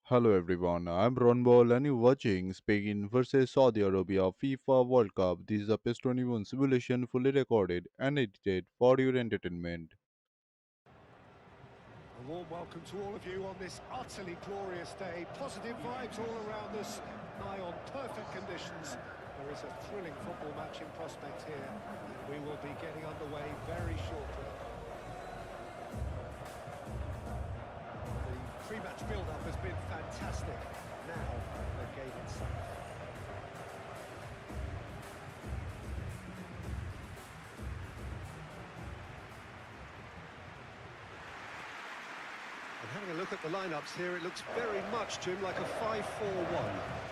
Hello everyone, I'm Ron Ball and you're watching Spain versus Saudi Arabia FIFA World Cup. This is a PES 21 simulation fully recorded and edited for your entertainment. A warm welcome to all of you on this utterly glorious day. Positive vibes all around us, nigh on perfect conditions. There is a thrilling football match in prospect here, and we will be getting underway very shortly. The pre-match build-up has been fantastic. Now, the game itself. And having a look at the lineups here, it looks very much, Jim, like a 5-4-1.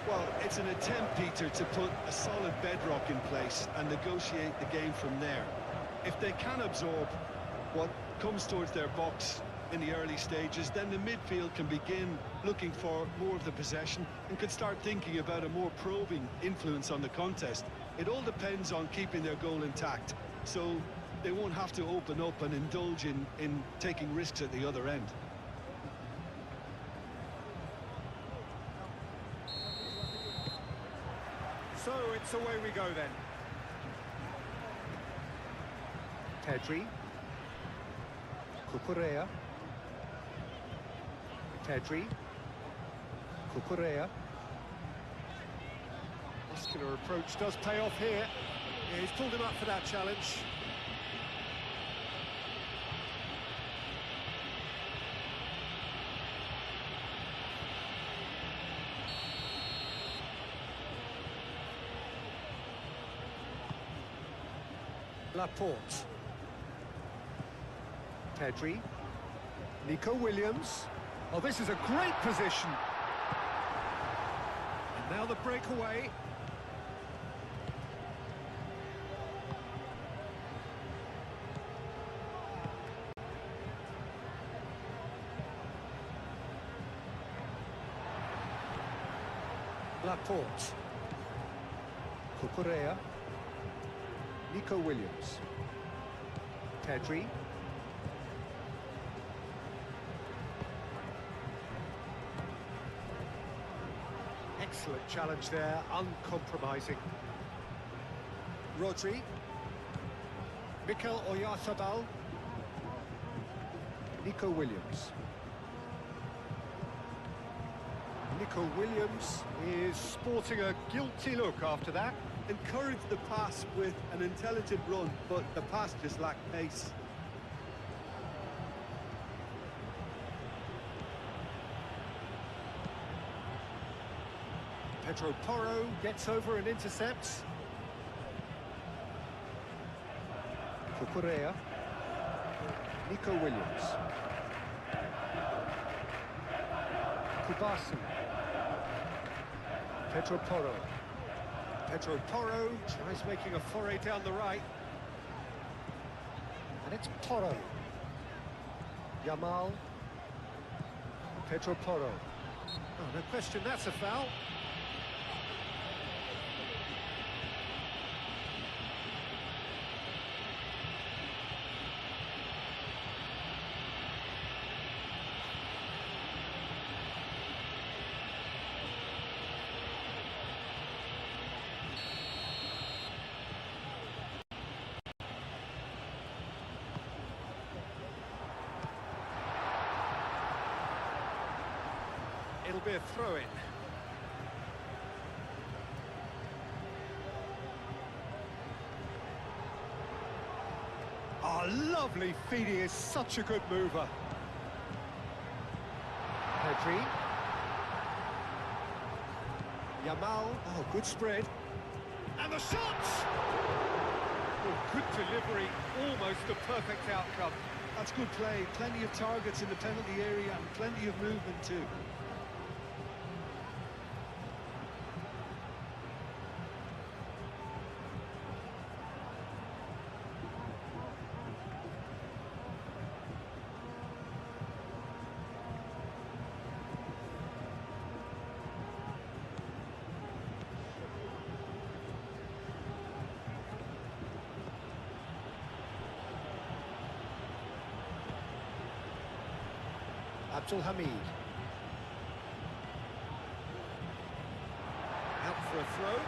Well, it's an attempt, Peter, to put a solid bedrock in place and negotiate the game from there. If they can absorb what comes towards their box in the early stages, then the midfield can begin looking for more of the possession and can start thinking about a more probing influence on the contest. It all depends on keeping their goal intact, so they won't have to open up and indulge in taking risks at the other end. So it's away we go then. Pedri. Cucurella. Pedri. Cucurella. Muscular approach does pay off here. Yeah, he's pulled him up for that challenge. Laporte. Pedri. Nico Williams. Oh, this is a great position. And now the breakaway. Laporte. Cucurella. Nico Williams. Pedri. Excellent challenge there, uncompromising. Rodri. Mikel Oyarzabal. Nico Williams. Nico Williams is sporting a guilty look after that. Encouraged the pass with an intelligent run, but the pass just lacked pace. Pedro Porro gets over and intercepts. Cucurella. Nico Williams. Kubasi. Pedro Porro. Pedro Porro tries making a foray down the right. And it's Porro. Yamal. Pedro Porro. Oh, no question, that's a foul. It'll be a throw-in. Oh, lovely feed, he is such a good mover. Pedri. Yamal, oh, good spread. And the shots! Oh, good delivery, almost a perfect outcome. That's good play, plenty of targets in the penalty area and plenty of movement too. Abdul Hamid. for a throw.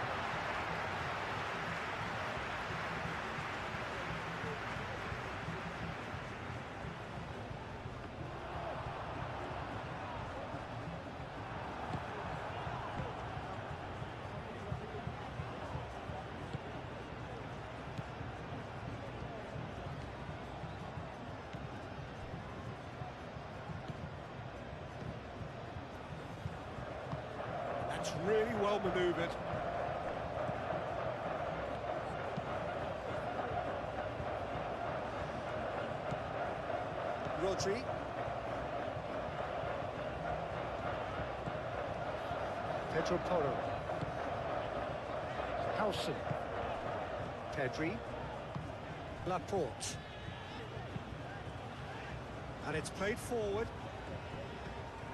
That's really well manoeuvred. Rodri. Pedro Porro. Howson. Pedri. Laporte. And it's played forward.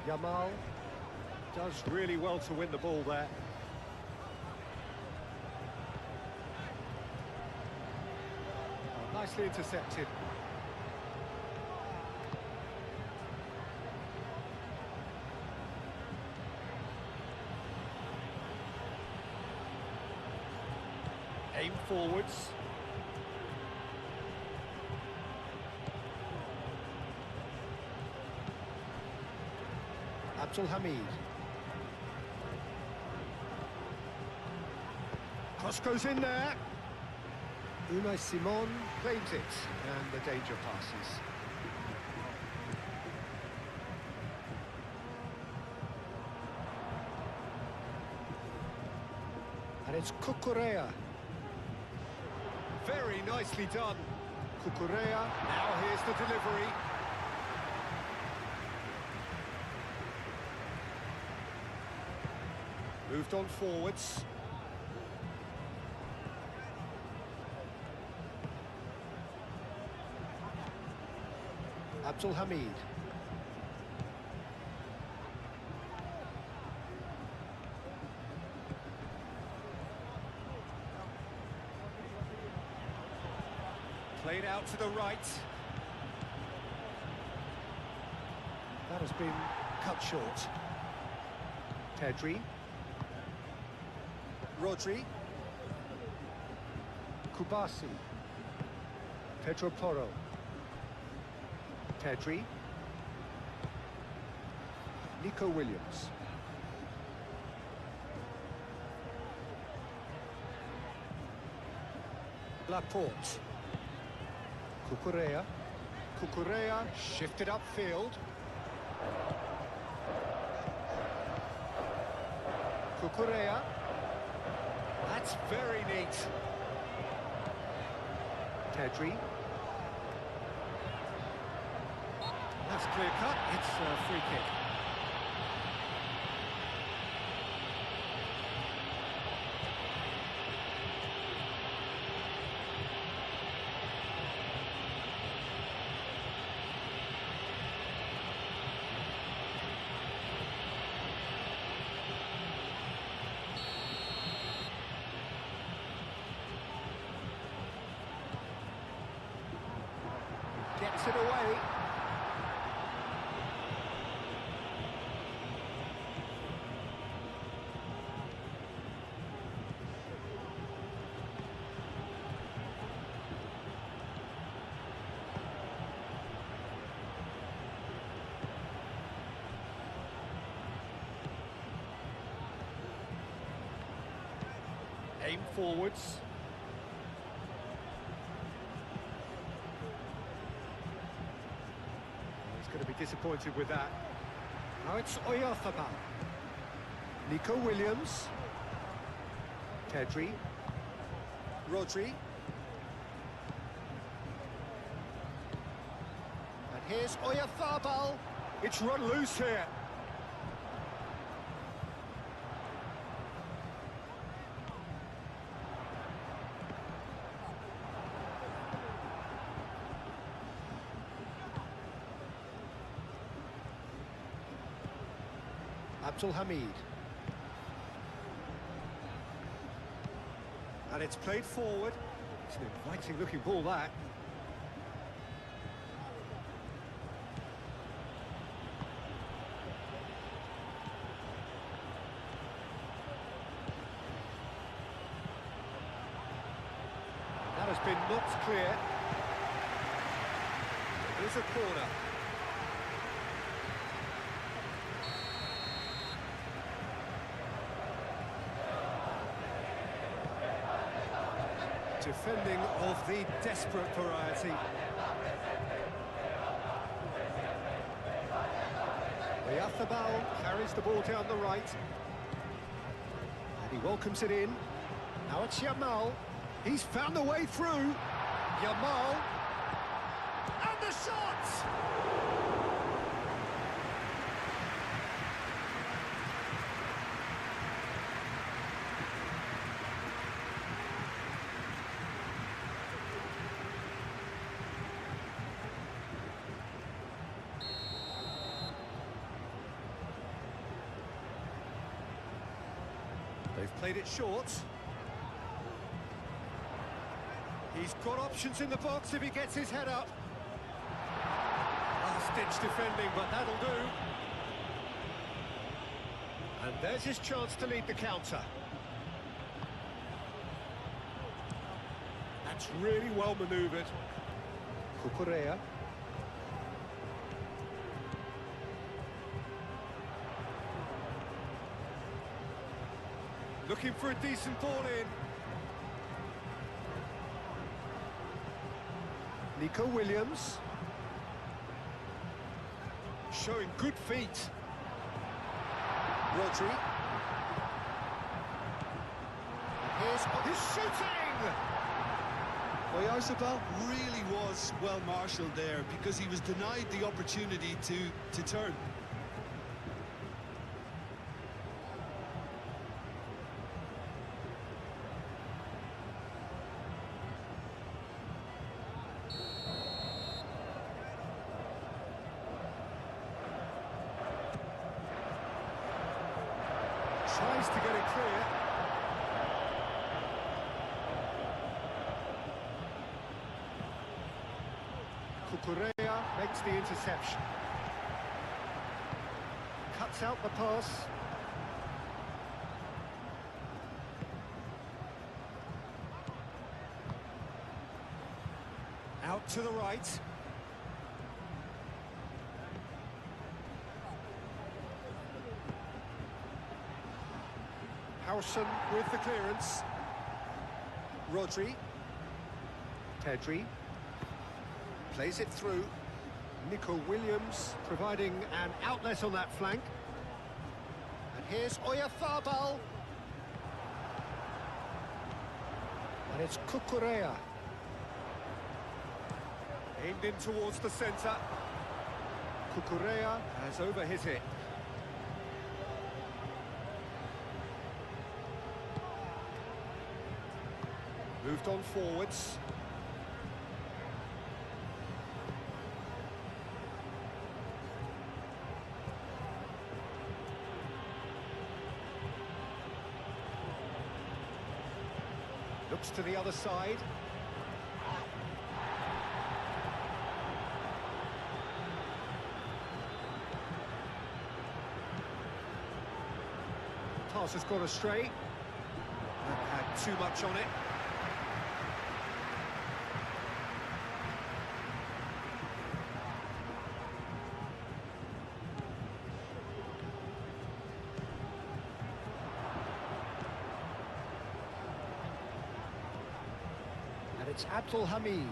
Yamal does really well to win the ball there. Oh, nicely intercepted. Aim forwards. Abdul Hamid. Cross goes in there. Unai Simon claims it, and the danger passes. And it's Cucurella. Very nicely done. Cucurella, now here's the delivery. Moved on forwards. Abdul Hamid. Played out to the right. That has been cut short. Pedri. Rodri. Kubasi. Pedro Porro. Pedri. Nico Williams. Laporte. Cucurella. Cucurella shifted upfield. Cucurella. That's very neat. Pedri. That's clear cut. It's a free kick. Gets it away. Aim forwards. He's going to be disappointed with that. Now it's Oyarzabal. Nico Williams. Pedri. Rodri. And here's Oyarzabal. It's run loose here. Abdul Hamid. And it's played forward. It's an inviting looking ball, that. been knocked clear. Here's a corner. Defending of the desperate variety. Oyarzábal carries the ball down the right. And he welcomes it in. Now it's Yamal. He's found the way through. Yamal. And the shot! They've played it short. He's got options in the box if he gets his head up. Last-ditch defending, but that'll do. And there's his chance to lead the counter. That's really well manoeuvred. Cucurella. Looking for a decent ball in. Nico Williams. Showing good feet. Rodri. Here's shooting! Oyarzábal really was well marshalled there because he was denied the opportunity to turn. Tries to get it clear. Cucurella makes the interception. Cuts out the pass. Out to the right. Howson with the clearance. Rodri. Pedri. Plays it through. Nico Williams providing an outlet on that flank. And here's Oyarzábal. And it's Cucurella. Aimed in towards the centre. Cucurella has overhit it. Moved on forwards. Looks to the other side. Pass has gone astray. That had too much on it. It's Abdul Hamid.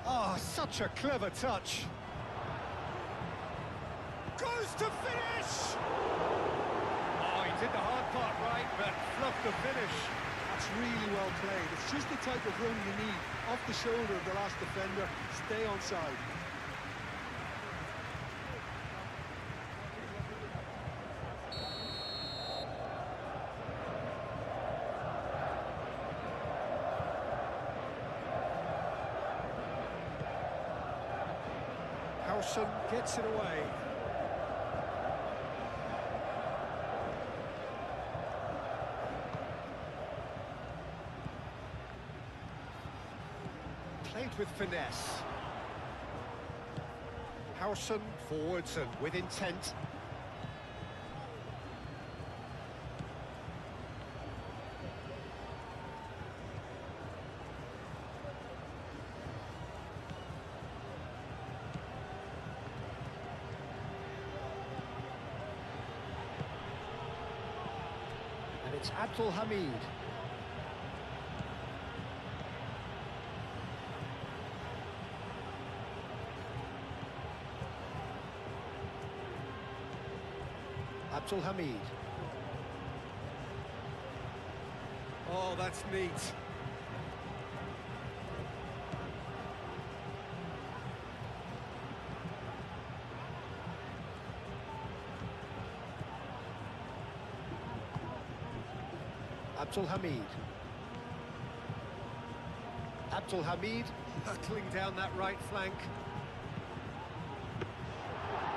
Oh, such a clever touch. Goes to finish! Oh, he did the hard part right, but fluffed the finish. That's really well played. It's just the type of run you need. Off the shoulder of the last defender, stay onside. Howson gets it away. Played with finesse. Howson forwards and with intent. It's Abdul Hamid. Abdul Hamid. Oh, that's neat. Abdul Hamid. Abdul Hamid hurtling down that right flank.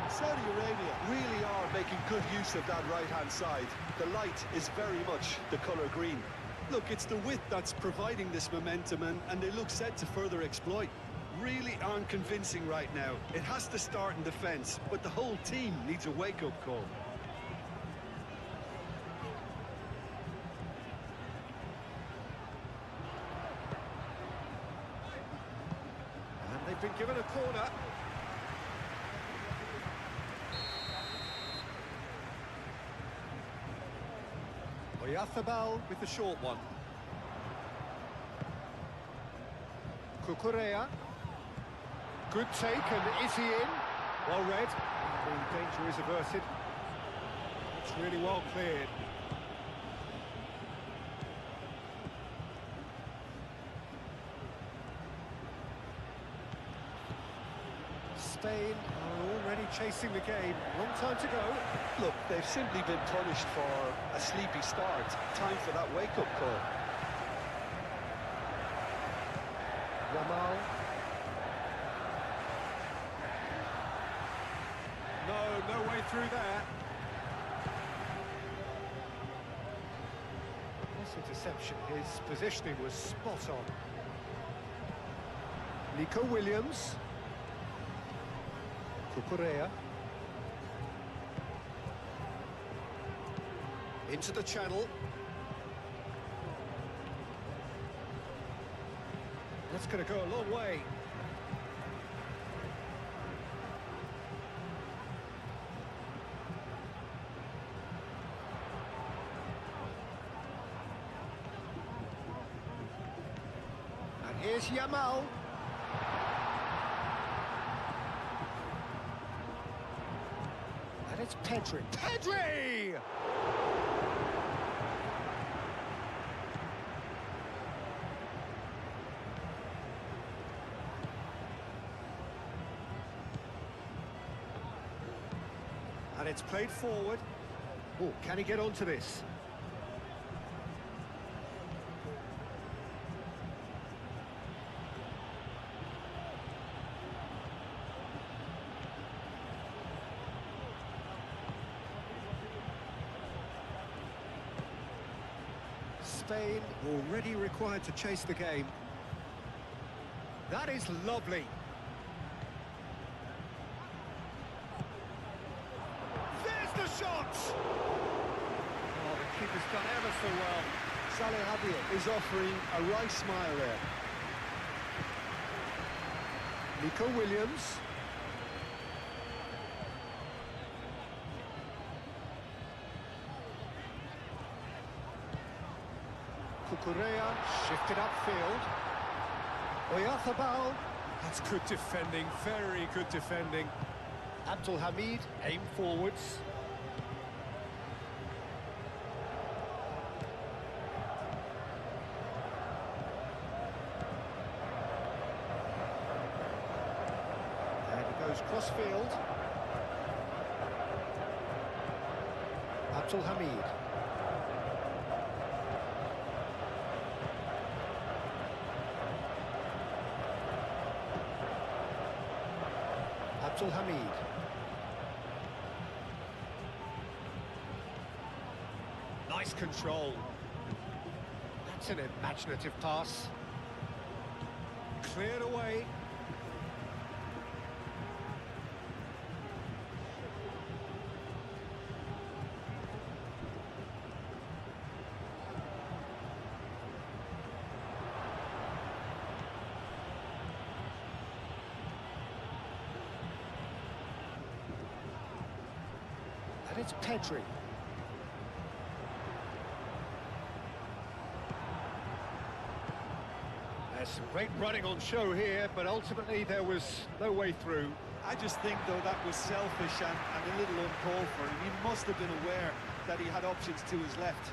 Saudi Arabia really are making good use of that right-hand side. The light is very much the colour green. Look, it's the width that's providing this momentum, and they look set to further exploit. Really aren't convincing right now. It has to start in defence, but the whole team needs a wake-up call. And they've been given a corner. Oyathabal with the short one. Kukurea. Good take, and is he in? Well read. The danger is averted. It's really well cleared. Spain are already chasing the game. Long time to go. Look, they've simply been punished for a sleepy start. Time for that wake-up call. Yamal. No way through there. This interception, his positioning was spot on. Nico Williams. Kukurea. Into the channel. That's going to go a long way. And here's Yamal. And it's Pedri. Pedri! And it's played forward. Oh, can he get onto this? Spain already required to chase the game. That is lovely. The shot! Oh, the keeper's done ever so well. Saleh Habib is offering a wry smile there. Nico Williams. Kukurea shifted upfield. Oyathabal. That's good defending, very good defending. Abdul Hamid aim forwards. Crossfield. Abdul Hamid. Abdul Hamid. Nice control. That's an imaginative pass. Cleared away. And it's Pedri. Great running on show here, but ultimately there was no way through. I just think, though, that was selfish and a little uncalled for him. He must have been aware that he had options to his left.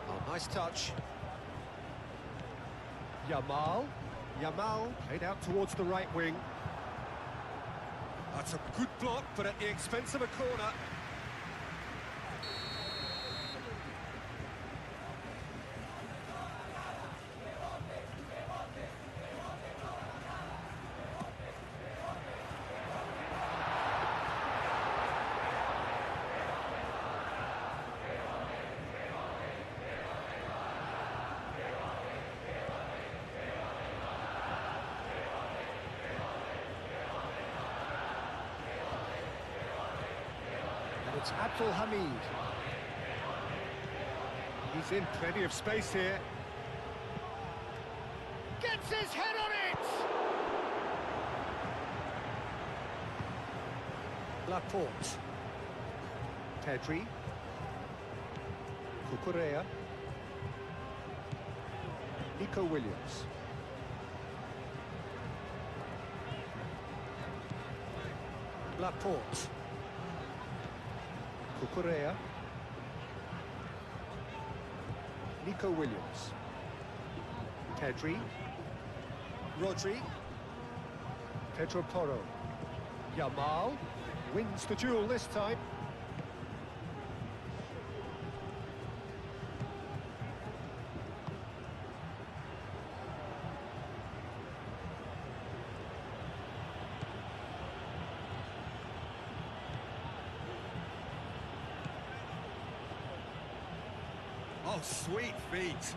Oh, nice touch. Yamal played out towards the right wing. That's a good block, but at the expense of a corner. It's Abdul Hamid. He's in plenty of space here. Gets his head on it! Laporte. Pedri. Cucurella. Nico Williams. Laporte. Cucurella. Nico Williams. Pedri. Rodri. Pedro Porro. Yamal wins the duel this time. Oh, sweet feet.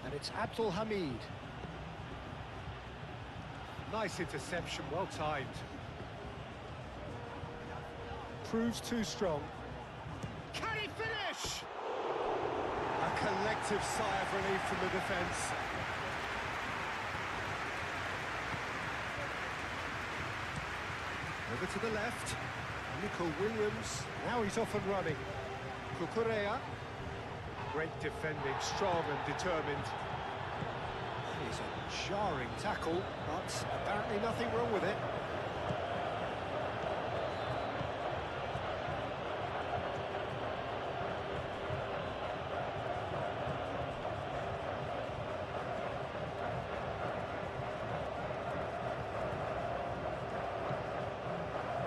And it's Abdul Hamid. Nice interception, well timed. Proves too strong. Can he finish? A collective sigh of relief from the defence. Over to the left. Nico Williams. Now he's off and running. Cucurella. Great defending, strong and determined. That is a jarring tackle, but apparently nothing wrong with it.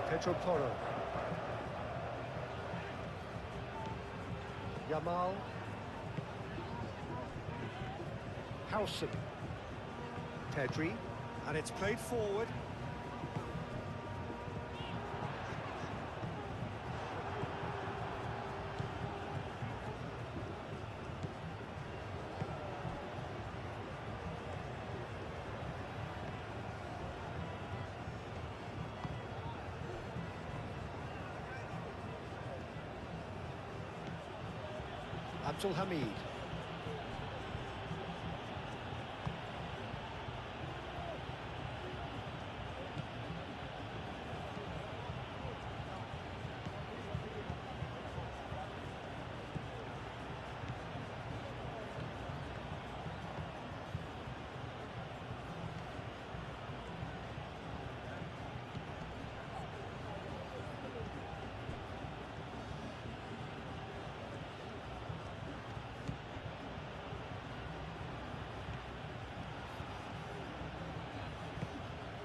Pedro Porro. Yamal. Howson. Pedri. And it's played forward. Abdul Hamid.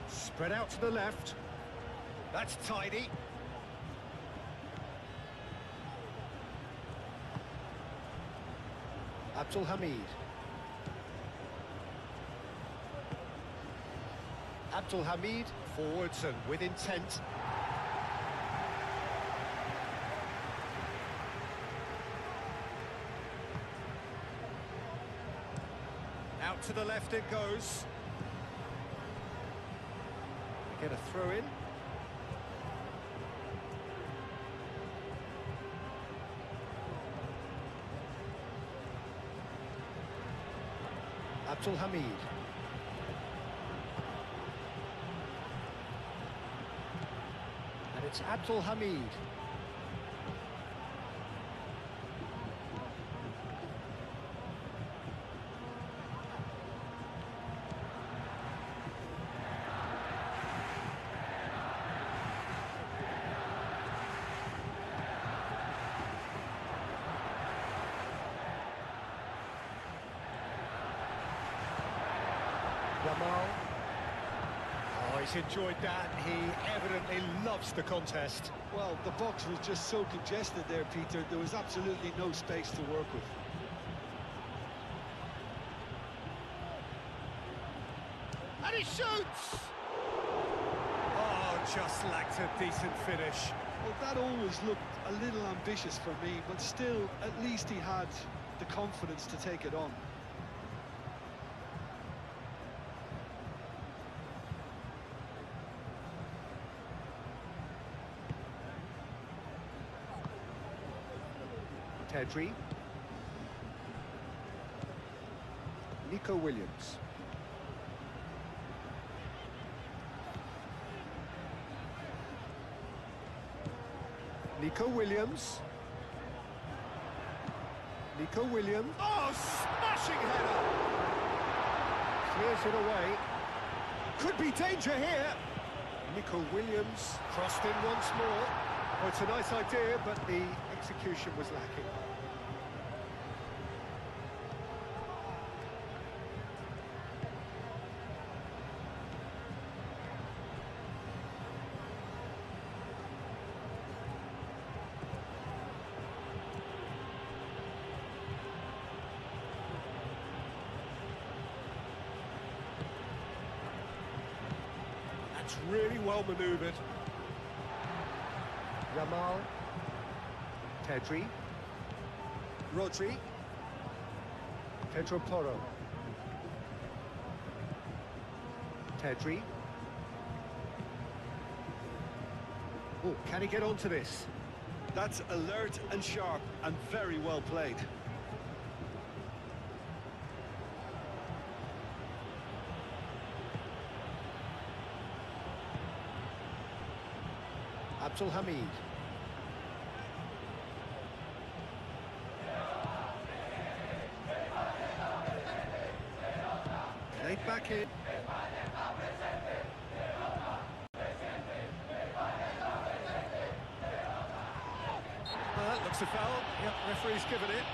Spread out to the left. That's tidy. Abdul Hamid. Abdul Hamid, forwards and with intent. Out to the left it goes. Get a throw in. Abdul Hamid. And it's Abdul Hamid. Yamal. Oh, he's enjoyed that. He evidently loves the contest. Well, the box was just so congested there, Peter. There was absolutely no space to work with. And he shoots! Oh, just lacked a decent finish. Well, that always looked a little ambitious for me, but still, at least he had the confidence to take it on. Pedri. Nico Williams. Nico Williams. Nico Williams. Oh, smashing header! Clears it away. Could be danger here. Nico Williams crossed in once more. Oh, it's a nice idea, but the execution was lacking. That's really well manoeuvred. Yamal. Pedri. Rodri. Pedro Porro. Pedri. Oh, can he get onto this? That's alert and sharp and very well played. Abdul Hamid. Played back in. That looks a foul. Yep, referee's given it.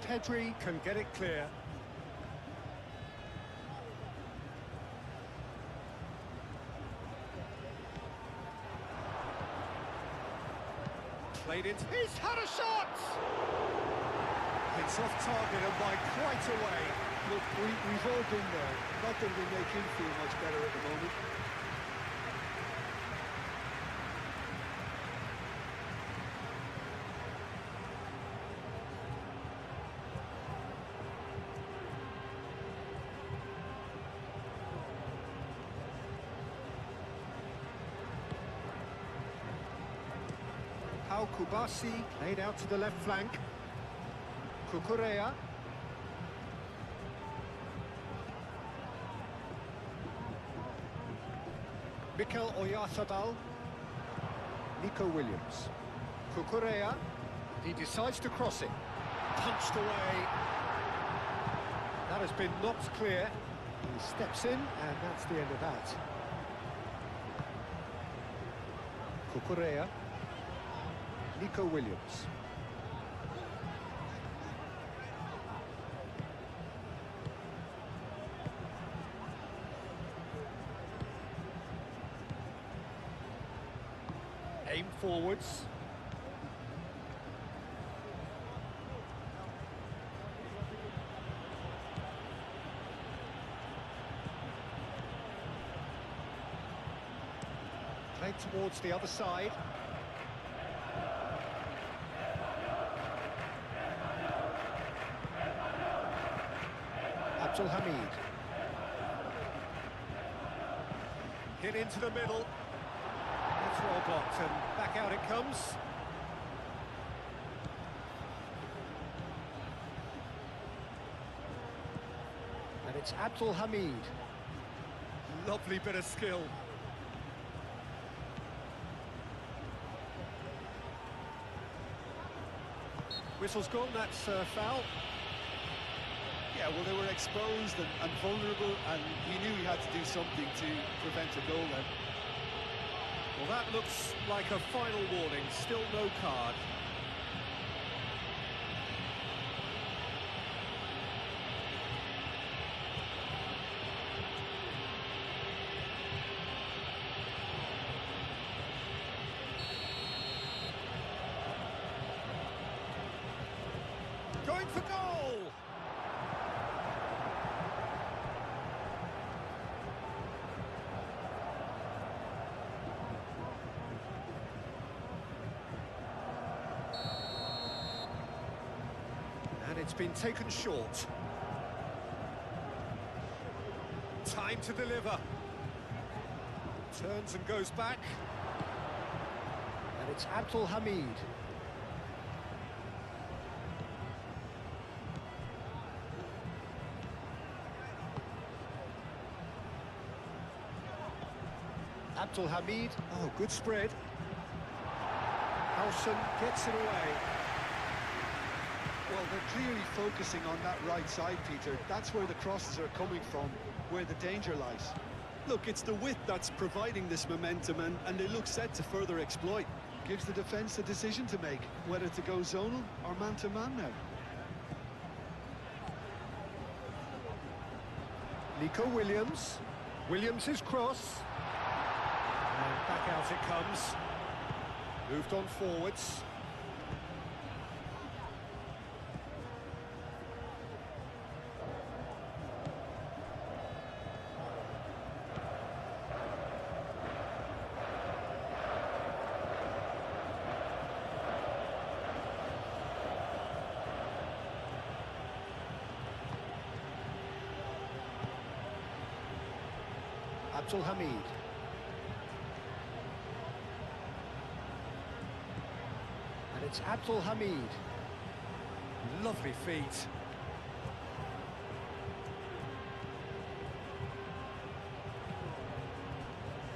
Pedri can get it clear. Played it. He's had a shot! It's off target and by quite a way. Look, we've all been there. Not that we make him feel much better at the moment. Pau Kubasi laid out to the left flank. Cucurella. Mikel Oyarzabal. Nico Williams. Cucurella. He decides to cross it. Punched away. That has been knocked clear. He steps in, and that's the end of that. Nico Williams. Aim forwards. Played towards the other side. Abdul Hamid. Hit into the middle. It's well blocked and back out it comes. And it's Abdul Hamid. Lovely bit of skill. Whistle's gone, that's foul. Yeah, well, they were exposed and vulnerable, and he knew he had to do something to prevent a goal then. Well, that looks like a final warning, still no card. Going for goal! And it's been taken short. Time to deliver. Turns and goes back. And it's Abdul Hamid. Abdul Hamid, oh, good spread. Howson gets it away. Well, they're clearly focusing on that right side, Peter. That's where the crosses are coming from, where the danger lies. Look, it's the width that's providing this momentum, and they look set to further exploit. Gives the defence a decision to make, whether to go zonal or man-to-man now. Nico Williams. Williams' cross. And back out it comes. Moved on forwards. Abdul Hamid. And it's Abdul Hamid. Lovely feet.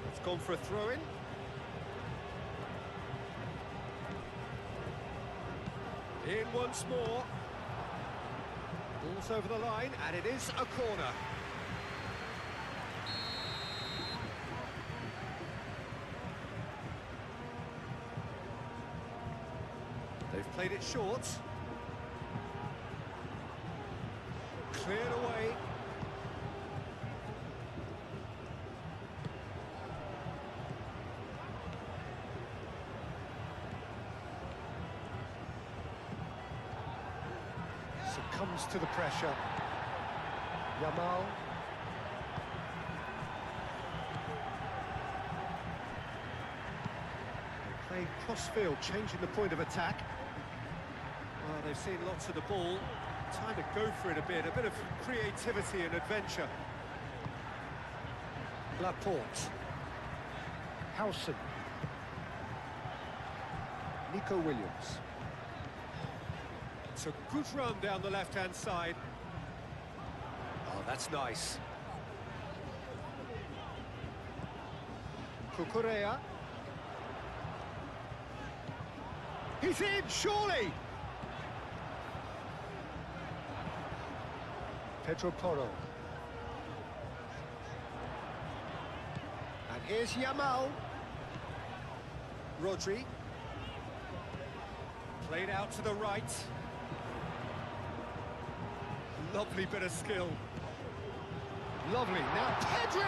It's gone for a throw-in. In once more. Ball's over the line, and it is a corner. They've played it short. Cleared away. Succumbs to the pressure. Yamal. They played cross-field, changing the point of attack. Well, they've seen lots of the ball. Time to go for it a bit of creativity and adventure. Laporte. Howson. Nico Williams. It's a good run down the left-hand side. Oh, that's nice. Cucurella. He's in, surely! Pedro Porro. And here's Yamal. Rodri. Played out to the right. Lovely bit of skill. Lovely. Now Pedri!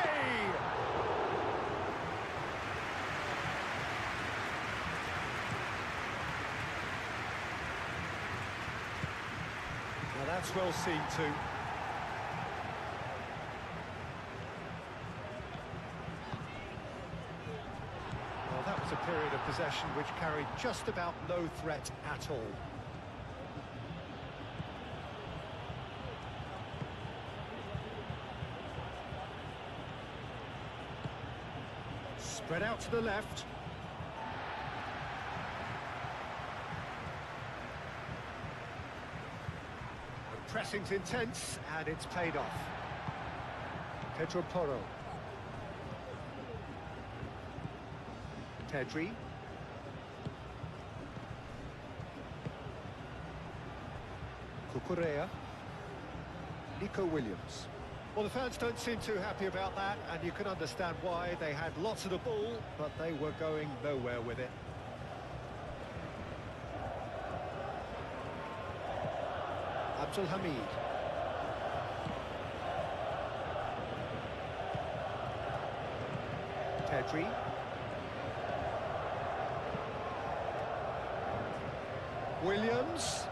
Now that's well seen too. Well, that was a period of possession which carried just about no threat at all. Spread out to the left. The pressing's intense, and it's paid off. Pedro Porro. Pedri. Cucurella. Nico Williams. Well, the fans don't seem too happy about that, and you can understand why. They had lots of the ball, but they were going nowhere with it. Abdul Hamid. Pedri. Williams.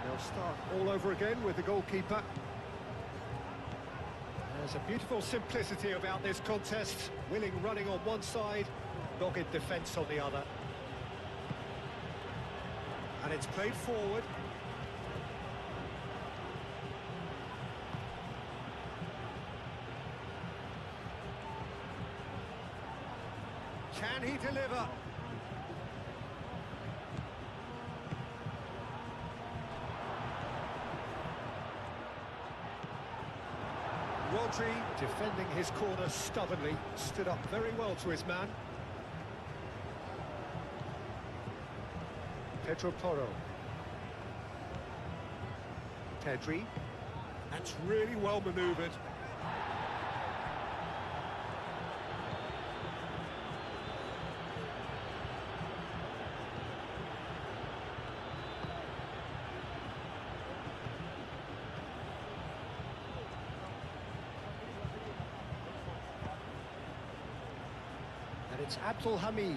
They'll start all over again with the goalkeeper. There's a beautiful simplicity about this contest. Willing running on one side, dogged defence on the other. And it's played forward. Can he deliver? Rodri, defending his corner stubbornly, stood up very well to his man. Pedro Porro. Pedri. That's really well manoeuvred. And it's Abdul Hamid.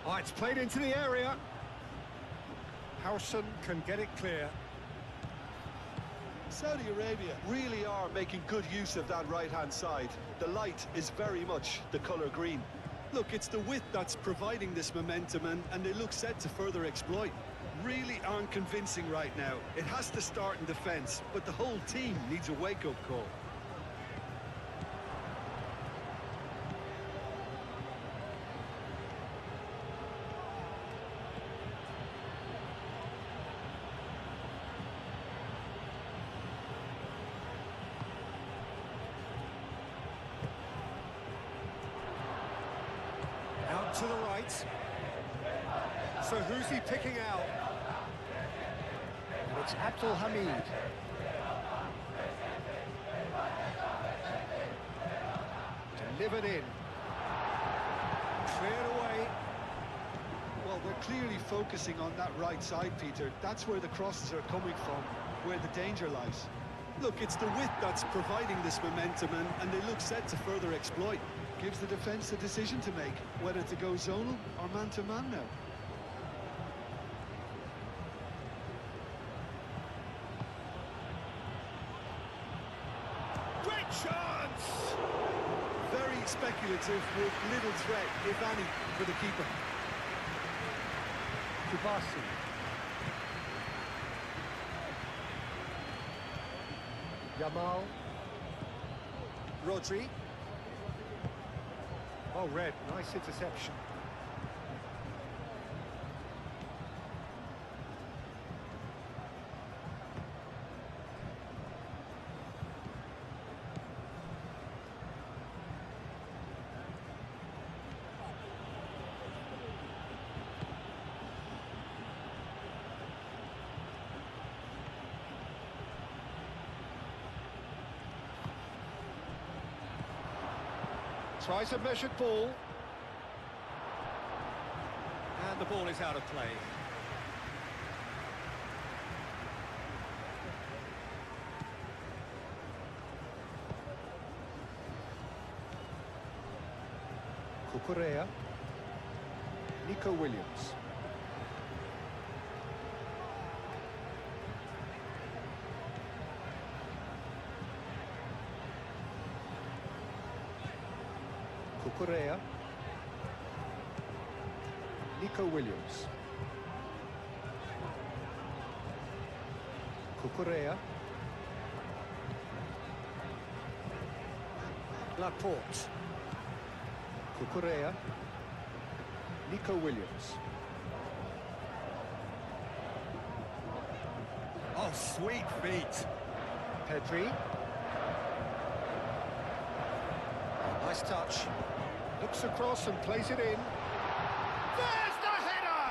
Oh, it's played into the area. Howson can get it clear. Saudi Arabia really are making good use of that right-hand side. The light is very much the colour green. Look, it's the width that's providing this momentum, and they look set to further exploit. Really aren't convincing right now. It has to start in defence, but the whole team needs a wake-up call. Out to the right. So who's he picking out? And it's Abdul Hamid. Delivered in. Cleared away. Well, they're clearly focusing on that right side, Peter. That's where the crosses are coming from, where the danger lies. Look, it's the width that's providing this momentum, and they look set to further exploit. Gives the defence a decision to make, whether to go zonal or man-to-man now. Great chance! Very speculative with little threat, if any, for the keeper. Kubasi. Yamal. Rodri. Oh, Red, nice interception. Tries a measured ball. And the ball is out of play. Cucurella. Nico Williams. Cucurella. Nico Williams. Cucurella. Laporte. Cucurella. Nico Williams. Oh, sweet feet. Pedri. Nice touch. Looks across and plays it in. There's the header!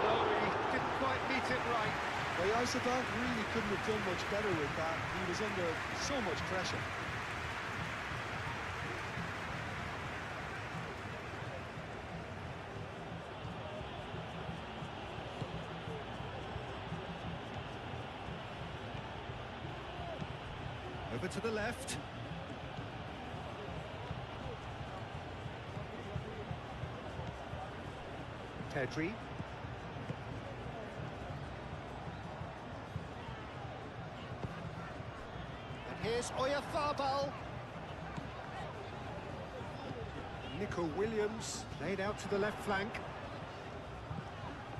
No, he didn't quite meet it right. Well, Isobank really couldn't have done much better with that. He was under so much pressure. Over to the left. Pedri. And here's Oyarzabal. Nico Williams laid out to the left flank.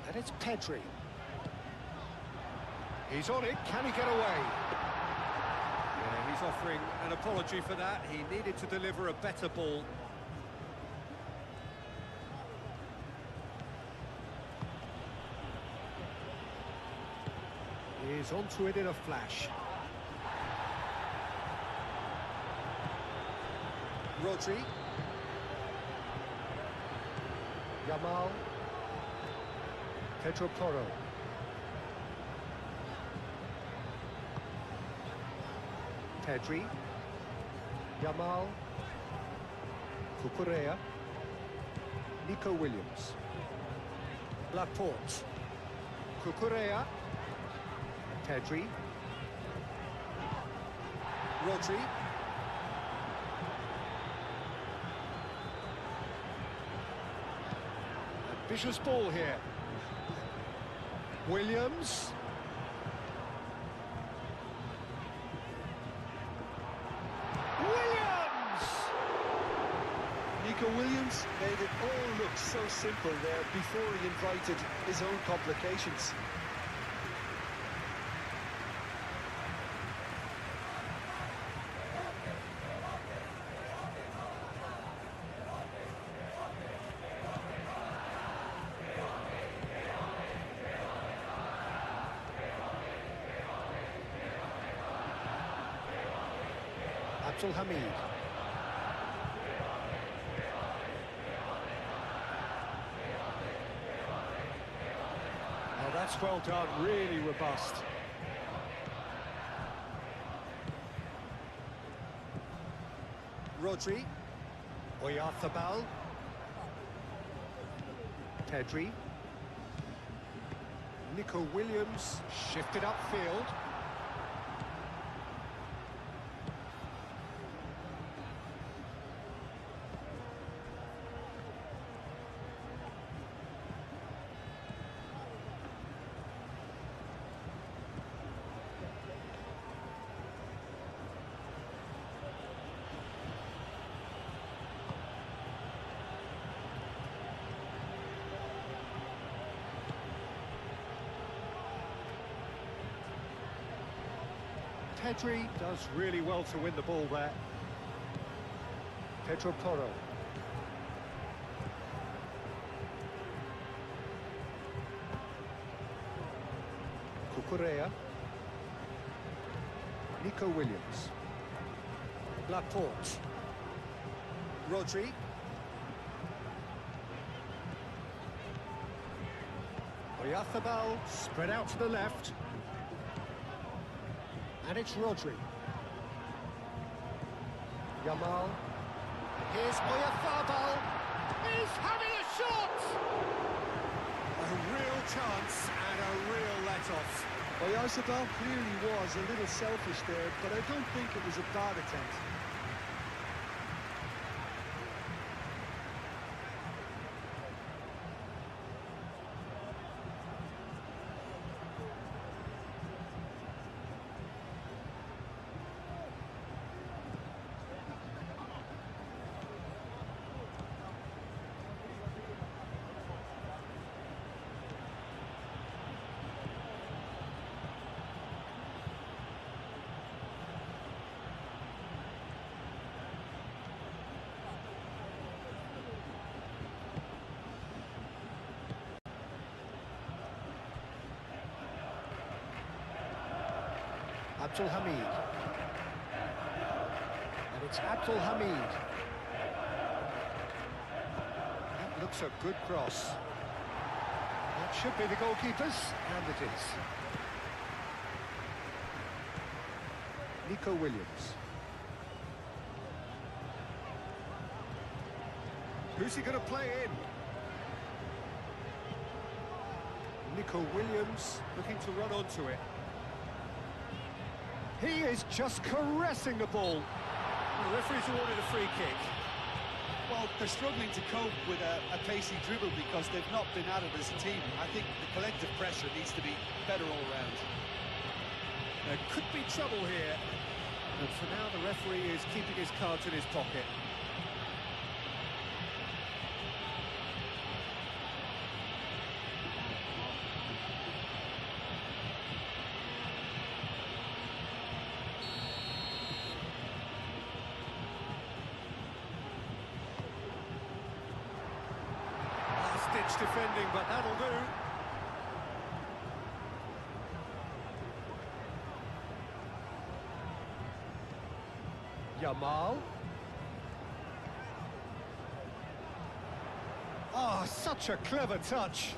And it's Pedri. He's on it. Can he get away? Yeah, he's offering an apology for that. He needed to deliver a better ball. He's onto it in a flash. Rodri. Yamal. Pedro Porro. Pedri. Yamal. Cucurella. Nico Williams. Laporte. Cucurella. Pedri. Rodri. Ambitious ball here. Williams. Nico Williams made it all look so simple there before he invited his own complications. Abdul Hamid. Oh, that's well done, really robust. Rodri. Oyarzabal. Pedri. Nico Williams shifted upfield. Pedri does really well to win the ball there. Pedro Porro. Cucurella. Nico Williams. Laporte. Rodri. Oyarzabal spread out to the left. And it's Rodri. Yamal. Here's Oyafabal. He's having a shot! A real chance and a real let-off. Oyarzabal clearly was a little selfish there, but I don't think it was a bad attempt. Abdul Hamid. And it's Abdul Hamid. That looks a good cross. That should be the goalkeeper's, and it is. Nico Williams. Who's he going to play in? Nico Williams looking to run onto it. He is just caressing the ball. The referee's awarded a free kick. Well, they're struggling to cope with a pacey dribble because they've not been at it as a team. I think the collective pressure needs to be better all round. There could be trouble here. And for now, the referee is keeping his cards in his pocket. Last-ditch defending, but that'll do. Yamal. Oh, such a clever touch.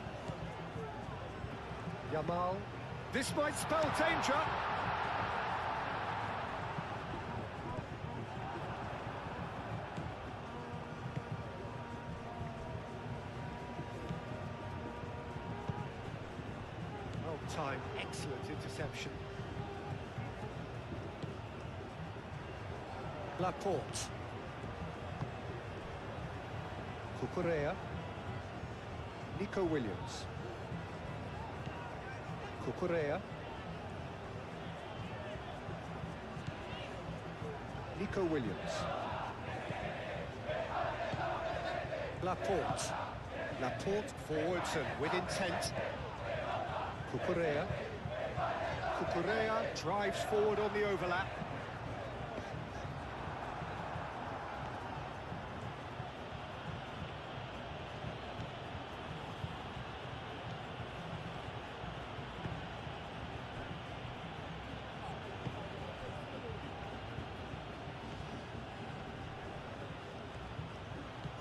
Yamal. This might spell danger. Well timed, excellent interception. Laporte. Cucurella. Nico Williams. Cucurella. Nico Williams. Laporte. Laporte forwards and with intent. Cucurella. Cucurella drives forward on the overlap.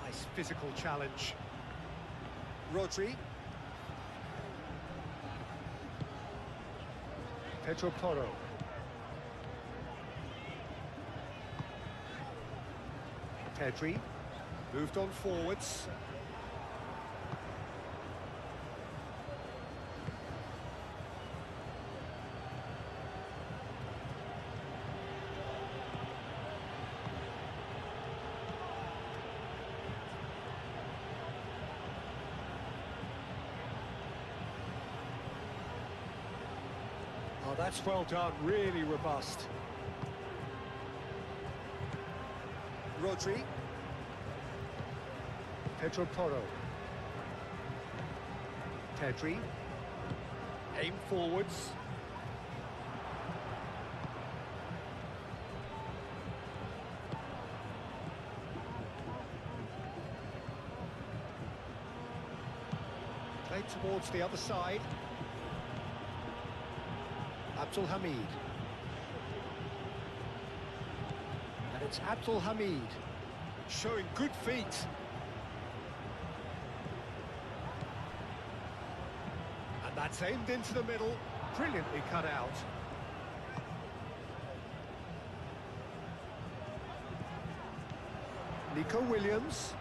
Nice physical challenge. Rodri. Pedro Porro. Pedri. Moved on forwards. Oh, that's well done, really robust. Rodri. Pedro Porro. Pedri. Aim forwards. Played towards the other side. Abdul Hamid. And it's Abdul Hamid, showing good feet. And that's aimed into the middle, brilliantly cut out. Nico Williams.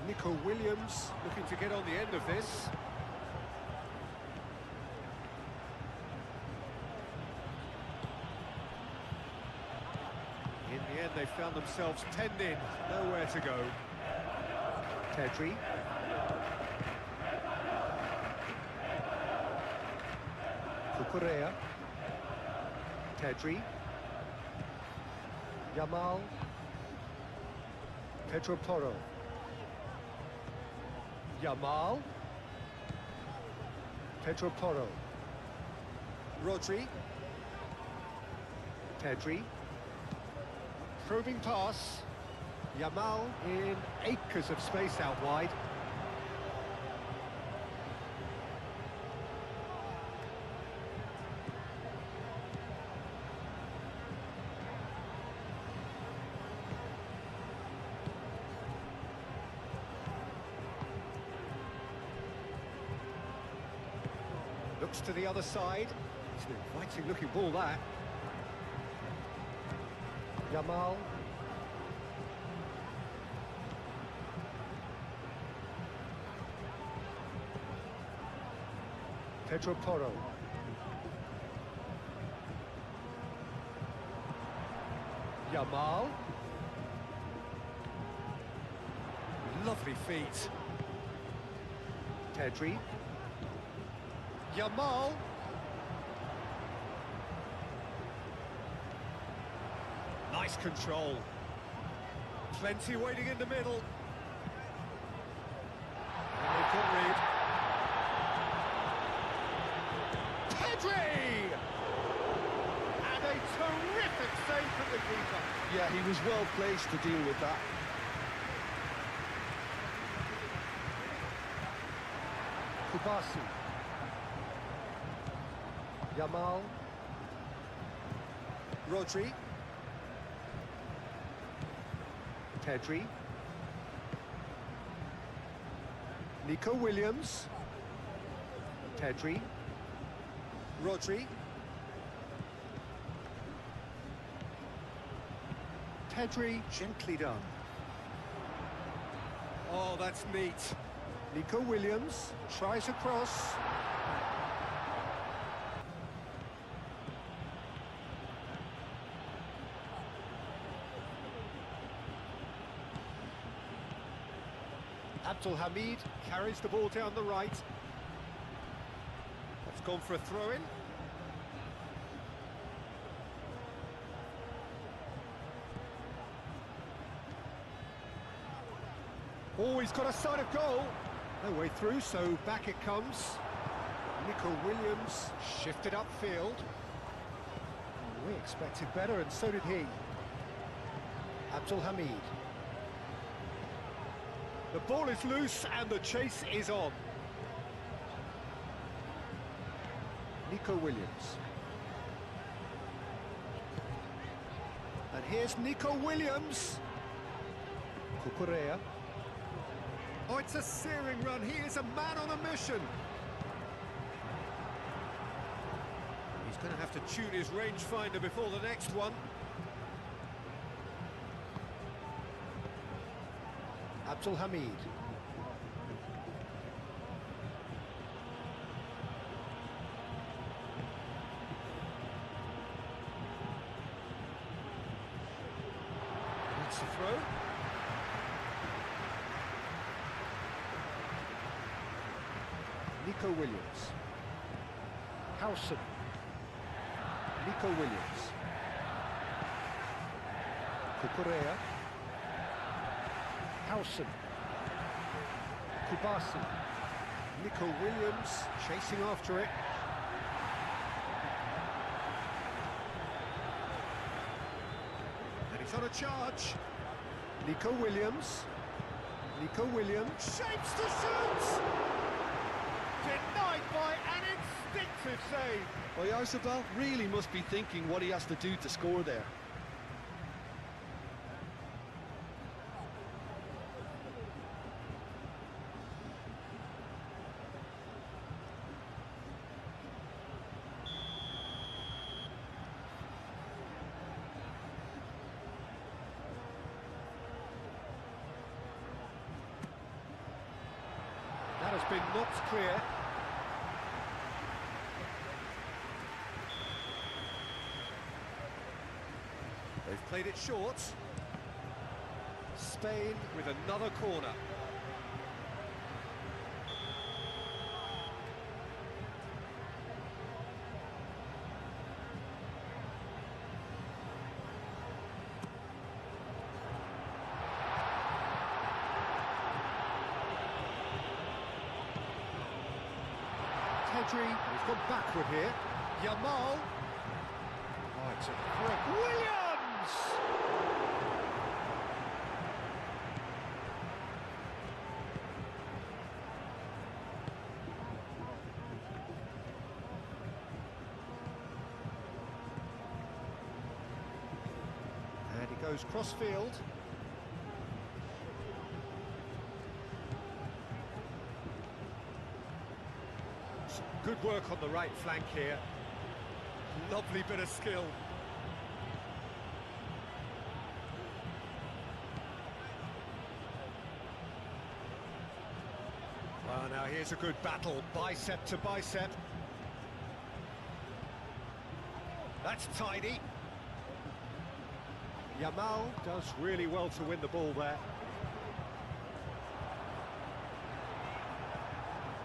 Nico Williams looking to get on the end of this. In the end, they found themselves penned in, nowhere to go. Pedri. Cucurella. Pedri. Yamal. Pedro Porro. Yamal. Pedro Porro. Rodri. Pedri. Probing pass. Yamal in acres of space out wide. Looks to the other side. It's an inviting looking ball, that. Yamal. Pedro Porro. Yamal. Lovely feet. Pedri. Yamal. Nice control. Plenty waiting in the middle. And they couldn't read. Pedri! And a terrific save from the keeper. Yeah, he was well placed to deal with that. Kubasi. Yamal. Rodri. Pedri. Nico Williams. Pedri. Rodri. Pedri, gently done. Oh, that's neat. Nico Williams tries a cross. Abdul Hamid carries the ball down the right. That's gone for a throw-in. Oh, he's got a sight of goal. No way through, so back it comes. Nico Williams shifted upfield. We expected better, and so did he. Abdul Hamid. The ball is loose and the chase is on. Nico Williams. And here's Nico Williams. Cucurella. Oh, it's a searing run. He is a man on a mission. He's going to have to tune his rangefinder before the next one. Abdul Hamid. That's the throw. Nico Williams. Howson. Nico Williams. Cucurella. Howson. Kubasi. Nico Williams chasing after it. And he's on a charge. Nico Williams. Nico Williams shapes the shoot! Denied by an instinctive save. Oyarzabal really must be thinking what he has to do to score there. That has been knocked clear. They've played it short. Spain with another corner. Pedri, he's gone backward here. Yamal. Oh, it's a threat. Williams! And he goes cross-field. Good work on the right flank here. Lovely bit of skill. Well, now here's a good battle, bicep to bicep. That's tidy. Yamal does really well to win the ball there.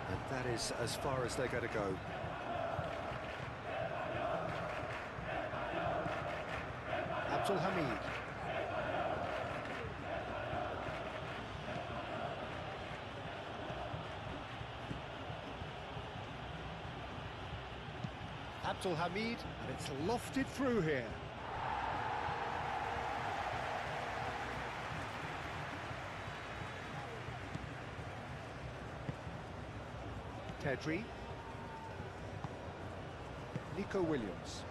And that is as far as they're going to go. Abdul Hamid. Abdul Hamid, and it's lofted through here. Pedri. Nico Williams.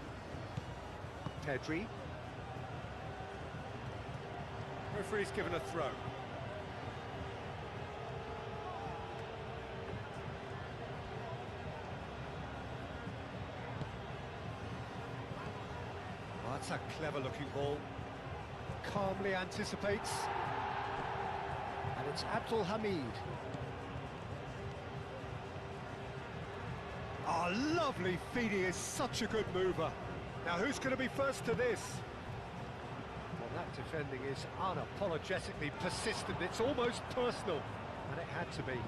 Pedri. Referee's given a throw. Oh, that's a clever looking ball. Calmly anticipates. And it's Abdul Hamid. Oh, lovely feed. He is such a good mover. Now, who's going to be first to this? Well, that defending is unapologetically persistent. It's almost personal, and it had to be.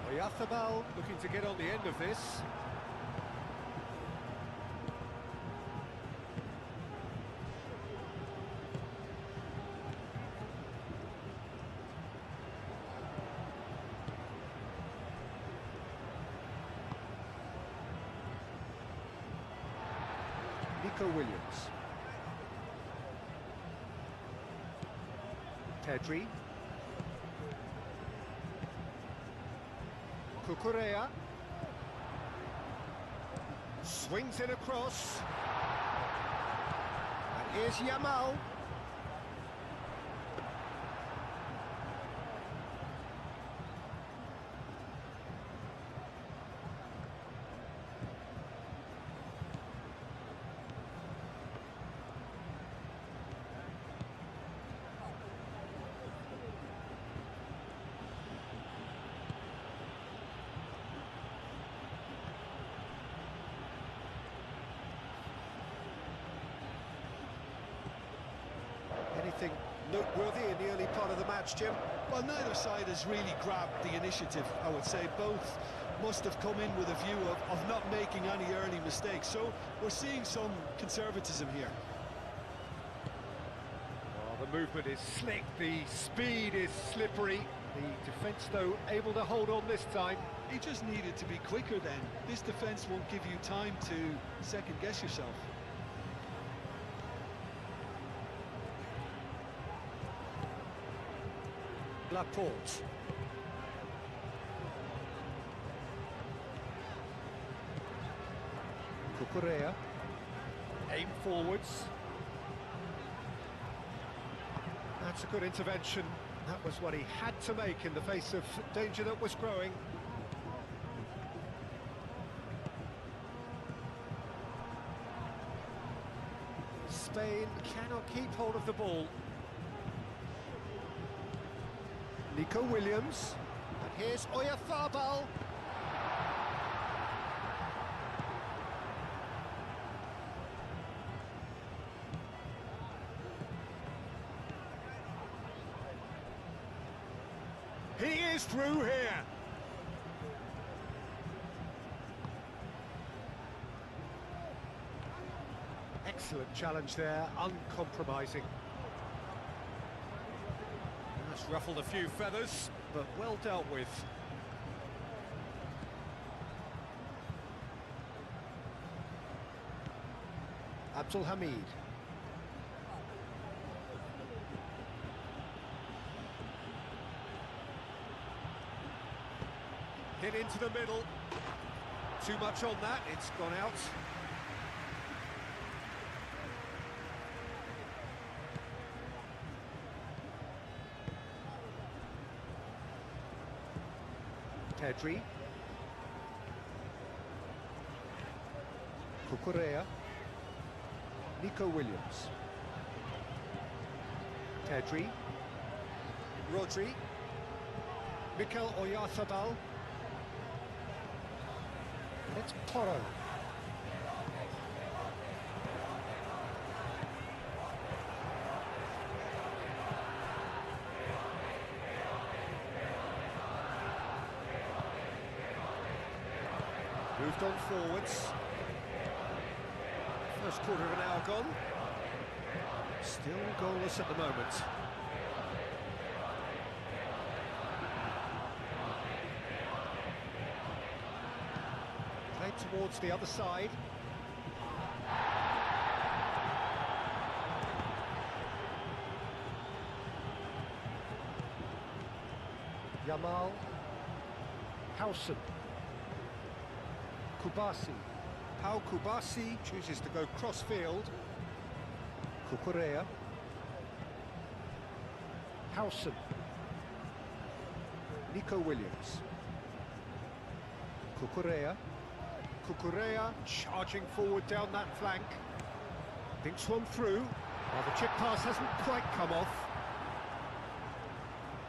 Oyarzábal looking to get on the end of this. Nico Williams. Pedri. Cucurella. Swings it across. And here's Yamal. Anything noteworthy in the early part of the match, Jim? Well, neither side has really grabbed the initiative, I would say. Both must have come in with a view of not making any early mistakes. So we're seeing some conservatism here. Well, the movement is slick, the speed is slippery. The defence, though, able to hold on this time. He just needed to be quicker then. This defence won't give you time to second-guess yourself. Laporte. Cucurella. Aim forwards. That's a good intervention. That was what he had to make in the face of danger that was growing. Spain cannot keep hold of the ball. Nico Williams. And here's Oyarzabal. He is through here. Excellent challenge there, uncompromising. That's ruffled a few feathers, but well dealt with. Abdul Hamid. Hit into the middle. Too much on that, it's gone out. Pedri. Cucurella. Nico Williams. Pedri. Rodri. Mikel Oyarzabal. It's Porro. Moved on forwards. First quarter of an hour gone. Still goalless at the moment. Played towards the other side. Yamal. Howson. Kubasi. Pau Kubasi chooses to go cross-field. Cucurella. Howson. Nico Williams. Cucurella. Cucurella charging forward down that flank. Thinks one through. Well, the chip pass hasn't quite come off.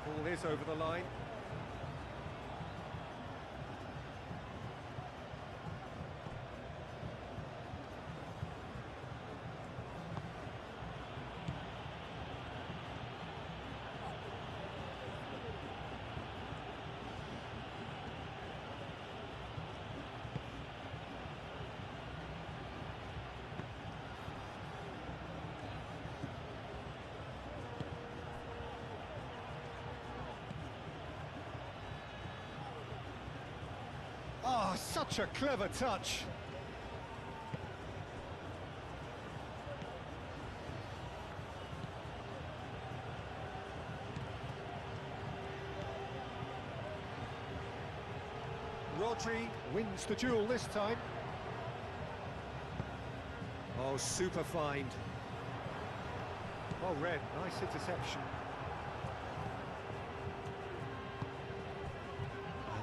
Ball is over the line. Oh, such a clever touch. Rodri wins the duel this time. Oh, super find. Well read, nice interception.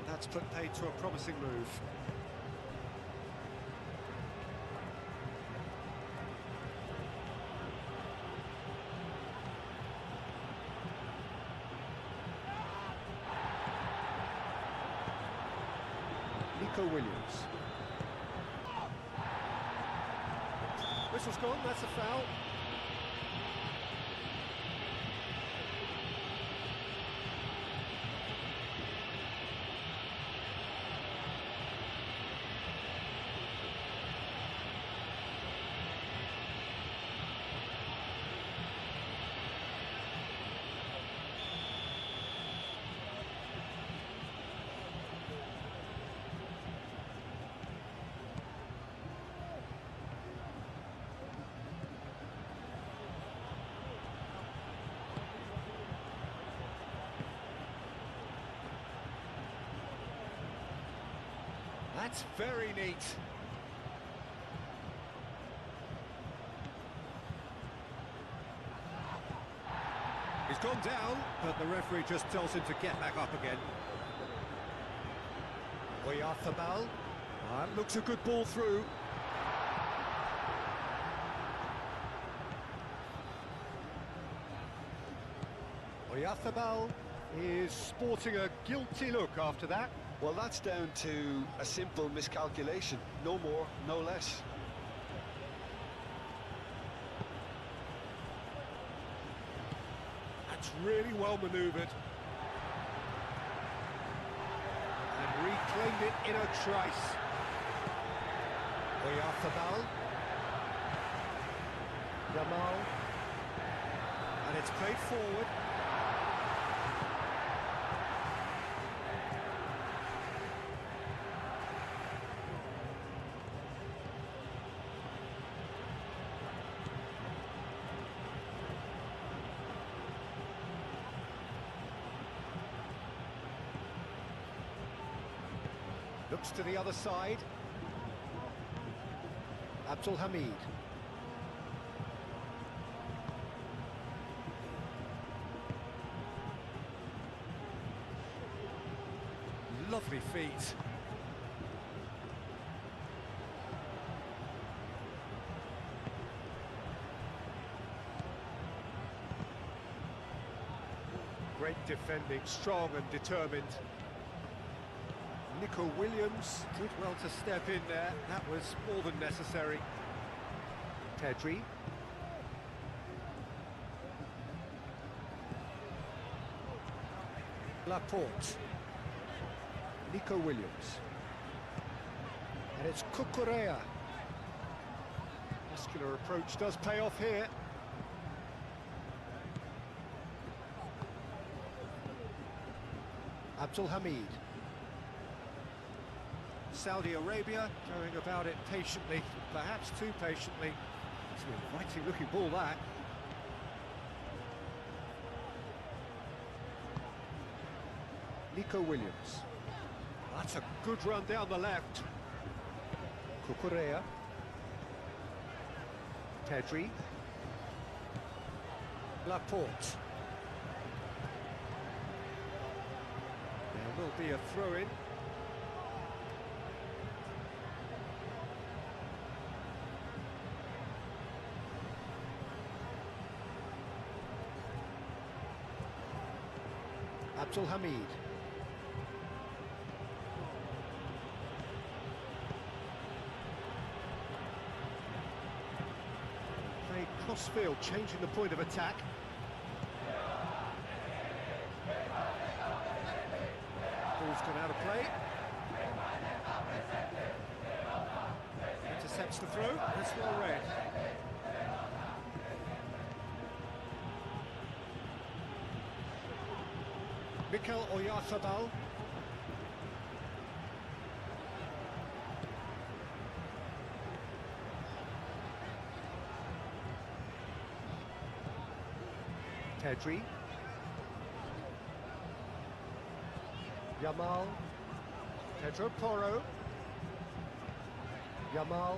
That's put paid to a promising move. Nico Williams. Whistle's gone, that's a foul. That's very neat. He's gone down, but the referee just tells him to get back up again. Oyarzabal. That looks a good ball through. Oyarzabal He is sporting a guilty look after that. Well, that's down to a simple miscalculation. No more, no less. That's really well manoeuvred. And reclaimed it in a trice. Oyarthabal. Yamal. And it's played forward. Looks to the other side. Abdul Hamid. Lovely feet. Great defending, strong and determined. Nico Williams did well to step in there. That was more than necessary. Pedri. Laporte. Nico Williams. And it's Cucurella. Muscular approach does pay off here. Abdul Hamid. Saudi Arabia going about it patiently, perhaps too patiently. It's an inviting looking ball, that. Nico Williams. That's a good run down the left. Cucurella. Pedri. Laporte. There will be a throw-in. Abdul Hamid. Played cross-field, changing the point of attack. Ball's gone out of play. Intercepts the throw, that's well read. Mikel Oyarthabal. Pedri. Yamal. Pedro Porro. Yamal.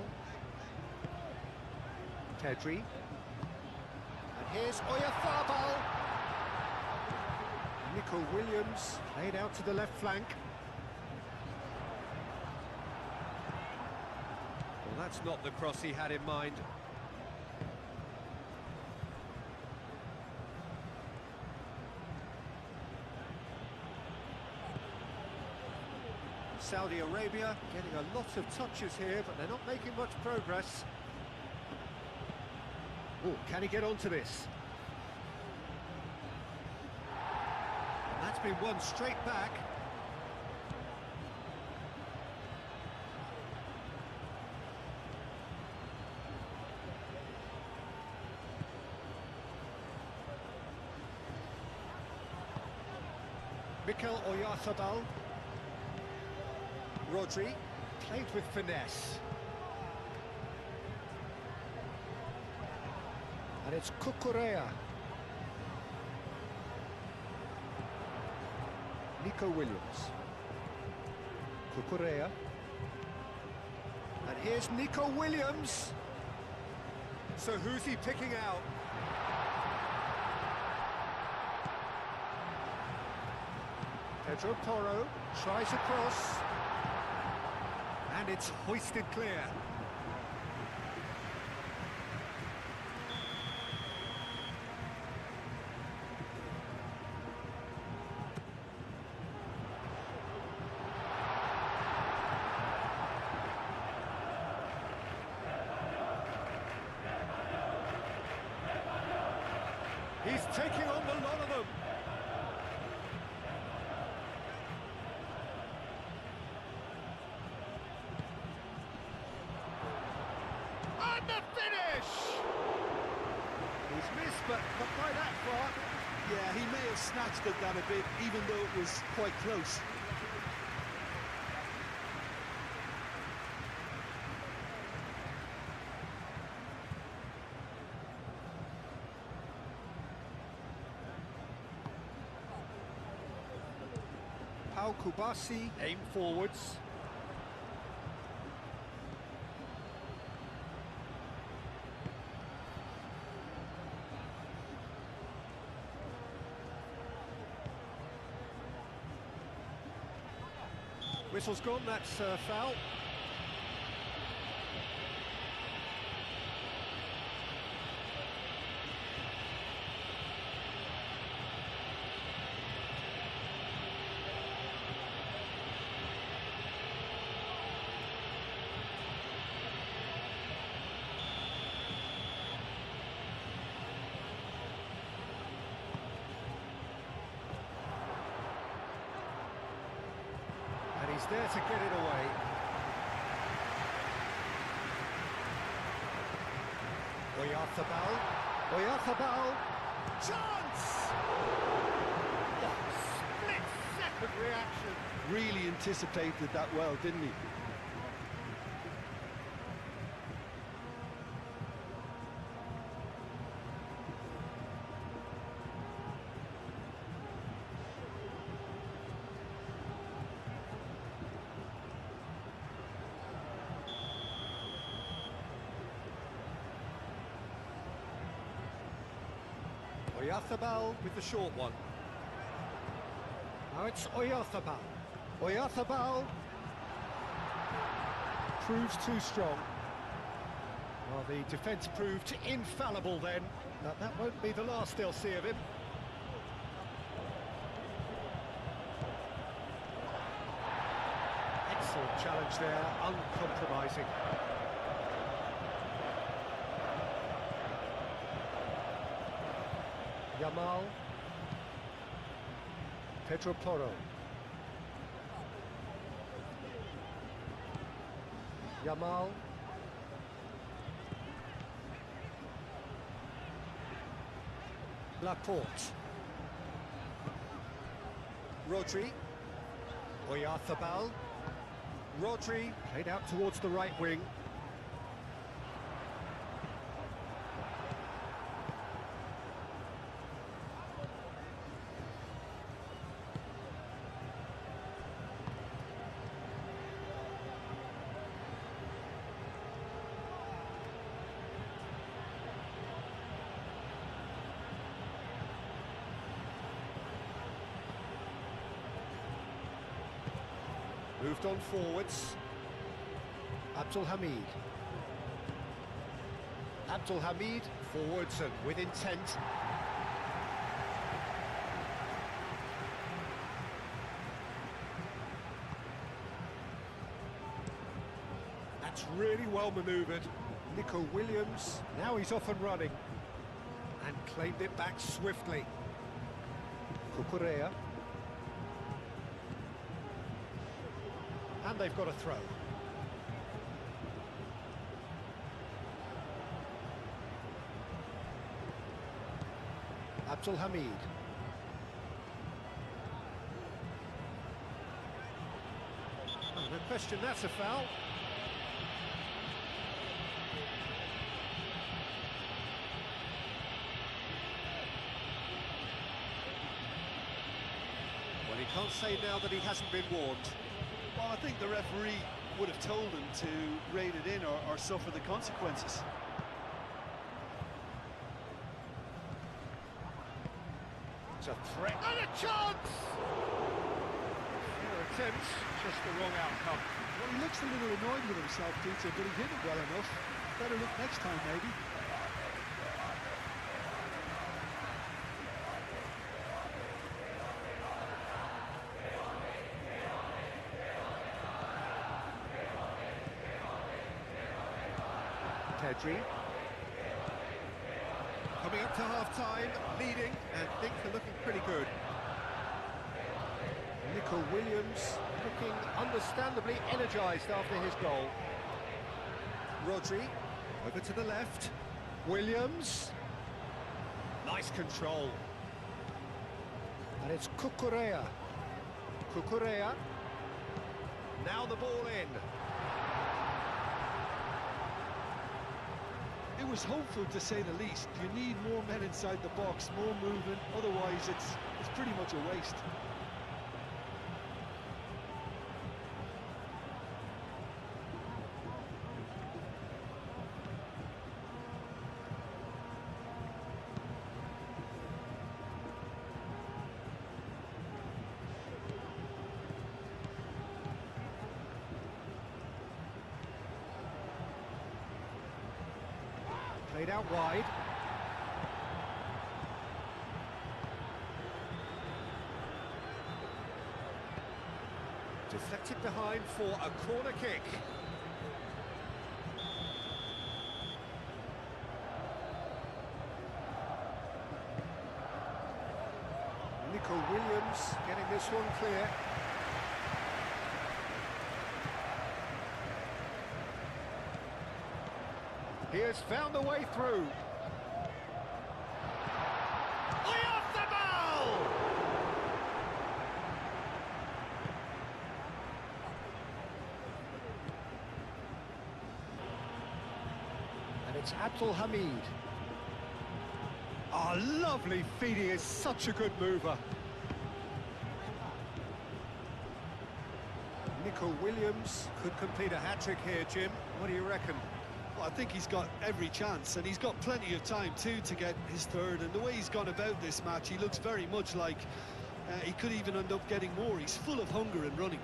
Pedri. And here's Oyarthabal. Nico Williams played out to the left flank. Well, that's not the cross he had in mind. Saudi Arabia getting a lot of touches here, but they're not making much progress. Oh, can he get onto this? That's been won straight back. Mikel Oyarthabal. Rodri played with finesse. And it's Cucurella. Nico Williams. Cucurella. And here's Nico Williams. So who's he picking out? Pedro Porro tries across. And it's hoisted clear. taking on the lot of them. And the finish! He's missed, but not by that far. Yeah, he may have snatched at that a bit, even though it was quite close. Pau Kubasi aim forwards. Whistle's gone, that's foul. And he's there to get it away. Oyarzabal. Chance! What split-second reaction. Really anticipated that well, didn't he? Oyarzabal with the short one. Now it's Oyarzabal. Oyarzabal proves too strong. Well, the defence proved infallible then. That won't be the last they'll see of him. Excellent challenge there, uncompromising. Yamal, Pedro Porro, Yamal, Laporte, Rodri, Oyarzabal, Rodri, played out towards the right wing. Moved on forwards. Abdul Hamid. Abdul Hamid forwards and with intent. That's really well manoeuvred. Nico Williams, now he's off and running. And claimed it back swiftly. Cucurella. And they've got a throw. Abdul Hamid. Oh, no question, that's a foul. Well, he can't say now that he hasn't been warned. Well, I think the referee would have told him to rein it in or suffer the consequences. It's a threat and a chance! Fair attempts, just the wrong outcome. Well, he looks a little annoyed with himself, Peter, but he did it well enough. Better look next time, maybe. Pedri. Coming up to half-time, leading, and things are looking pretty good. Nico Williams looking understandably energised after his goal. Rodri, over to the left. Williams. Nice control. And it's Cucurella. Cucurella. Now the ball in. It was hopeful, to say the least. You need more men inside the box, more movement, otherwise it's pretty much a waste. Played out wide. Deflected behind for a corner kick. Nico Williams getting this one clear. He has found a way through. Way off the ball! And it's Abdul Hamid. Oh, lovely feed. He is such a good mover. Nico Williams could complete a hat-trick here, Jim. What do you reckon? Well, I think he's got every chance, and he's got plenty of time too to get his third. And the way he's gone about this match, he looks very much like he could even end up getting more. He's full of hunger and running.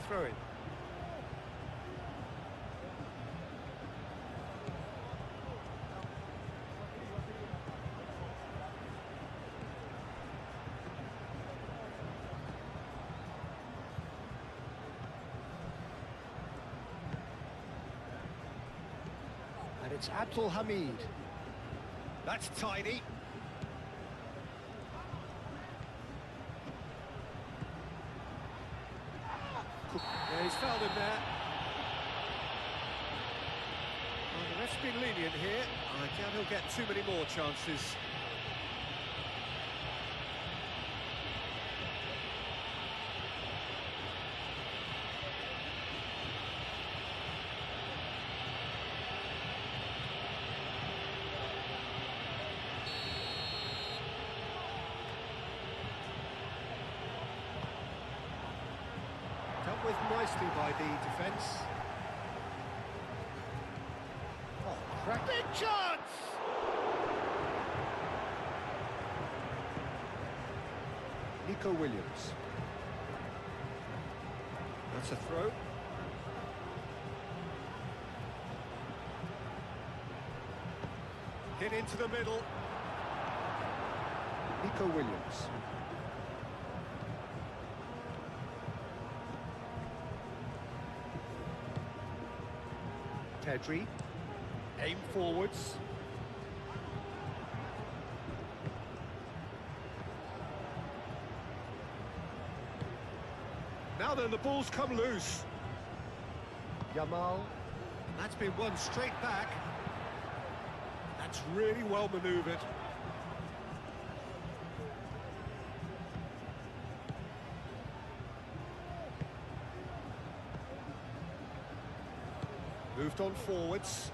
Throw it. And it's Abdul Hamid. That's tidy. Yeah, he's fouled him there. Well, the ref's been lenient here. I doubt he'll get too many more chances. Dealt with nicely by the defence. Oh, crack. Big chance! Nico Williams. That's a throw. Hit into the middle. Nico Williams. Pedri, aim forwards. Now then, the ball's come loose. Yamal, that's been won straight back. That's really well manoeuvred. Moved on forwards.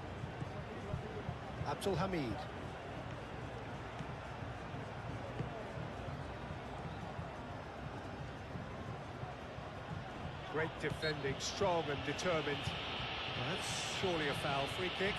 Abdul Hamid. Great defending, strong and determined. Well, that's surely a foul. Free kick.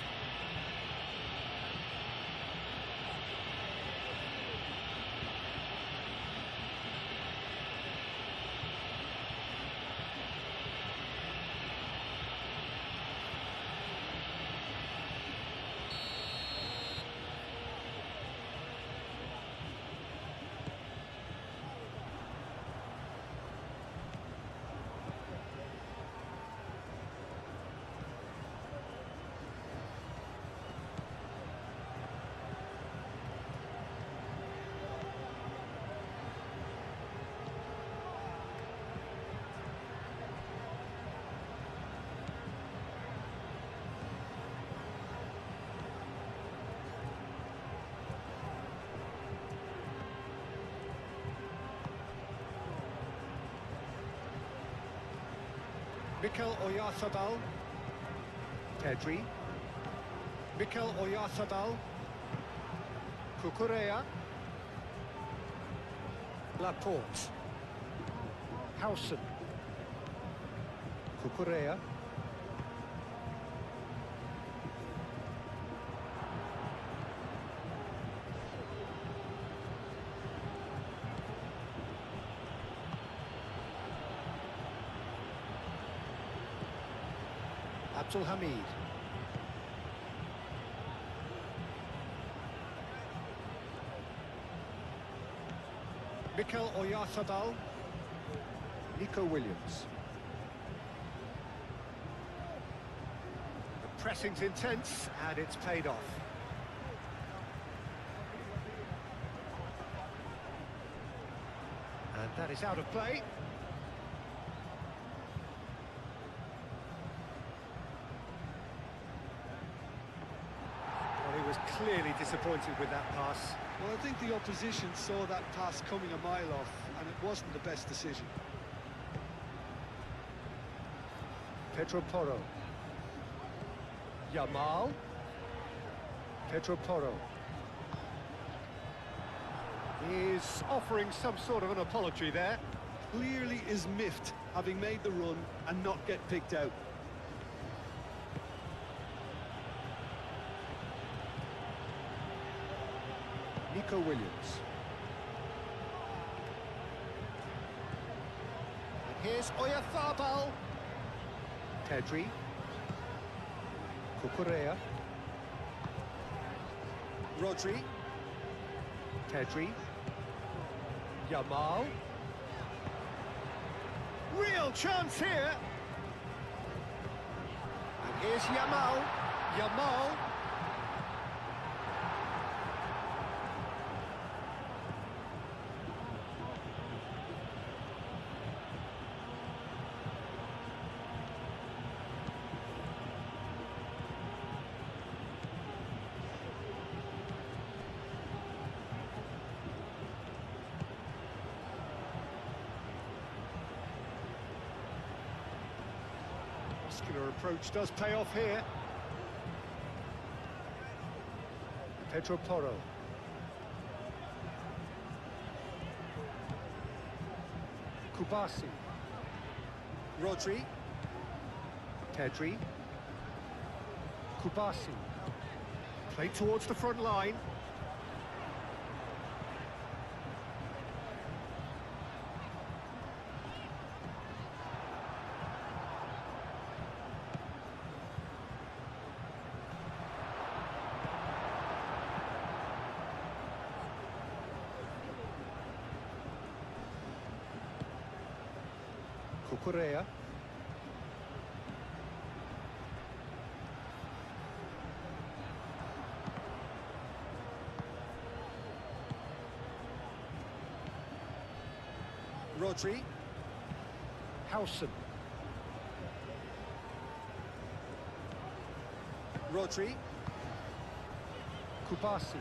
Mikel Oyarzabal. Pedri. Mikel Oyarzabal. Cucurella. Laporte. Howson. Cucurella. Abdul Hamid. Mikel Oyarzabal. Nico Williams. The pressing's intense and it's paid off. And that is out of play. Well, he was clearly disappointed with that pass. Well, I think the opposition saw that pass coming a mile off, and it wasn't the best decision. Pedro Porro. Yamal. Pedro Porro. He's offering some sort of an apology there. Clearly is miffed, having made the run and not get picked out. Nico Williams. And here's Oyarzabal. Pedri. Cucurella. Rodri. Pedri. Yamal. Real chance here. And here's Yamal. Yamal. Muscular approach does pay off here. Pedro Porro. Kubasi. Rodri. Pedri. Kubasi. Play towards the front line. Cucurella. Rodri. Howson. Rodri. Kubasi.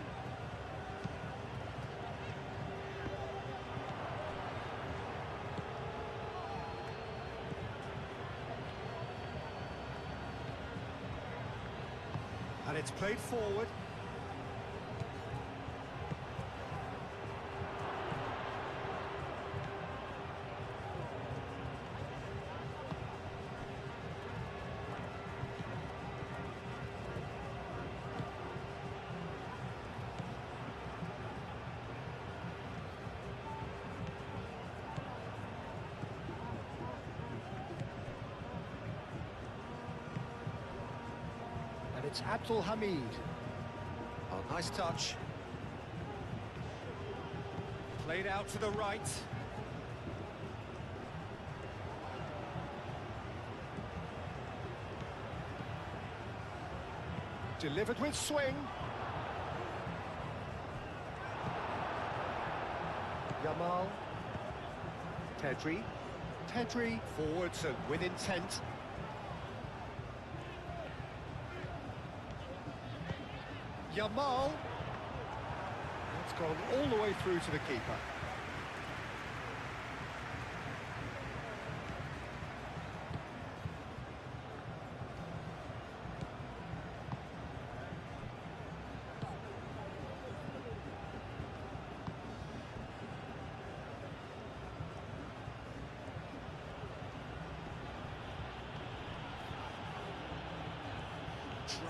And it's played forward. And it's Abdul Hamid. Oh, nice touch. Played out to the right. Delivered with swing. Yamal. Pedri. Pedri forwards and with intent. Yamal. It's gone all the way through to the keeper.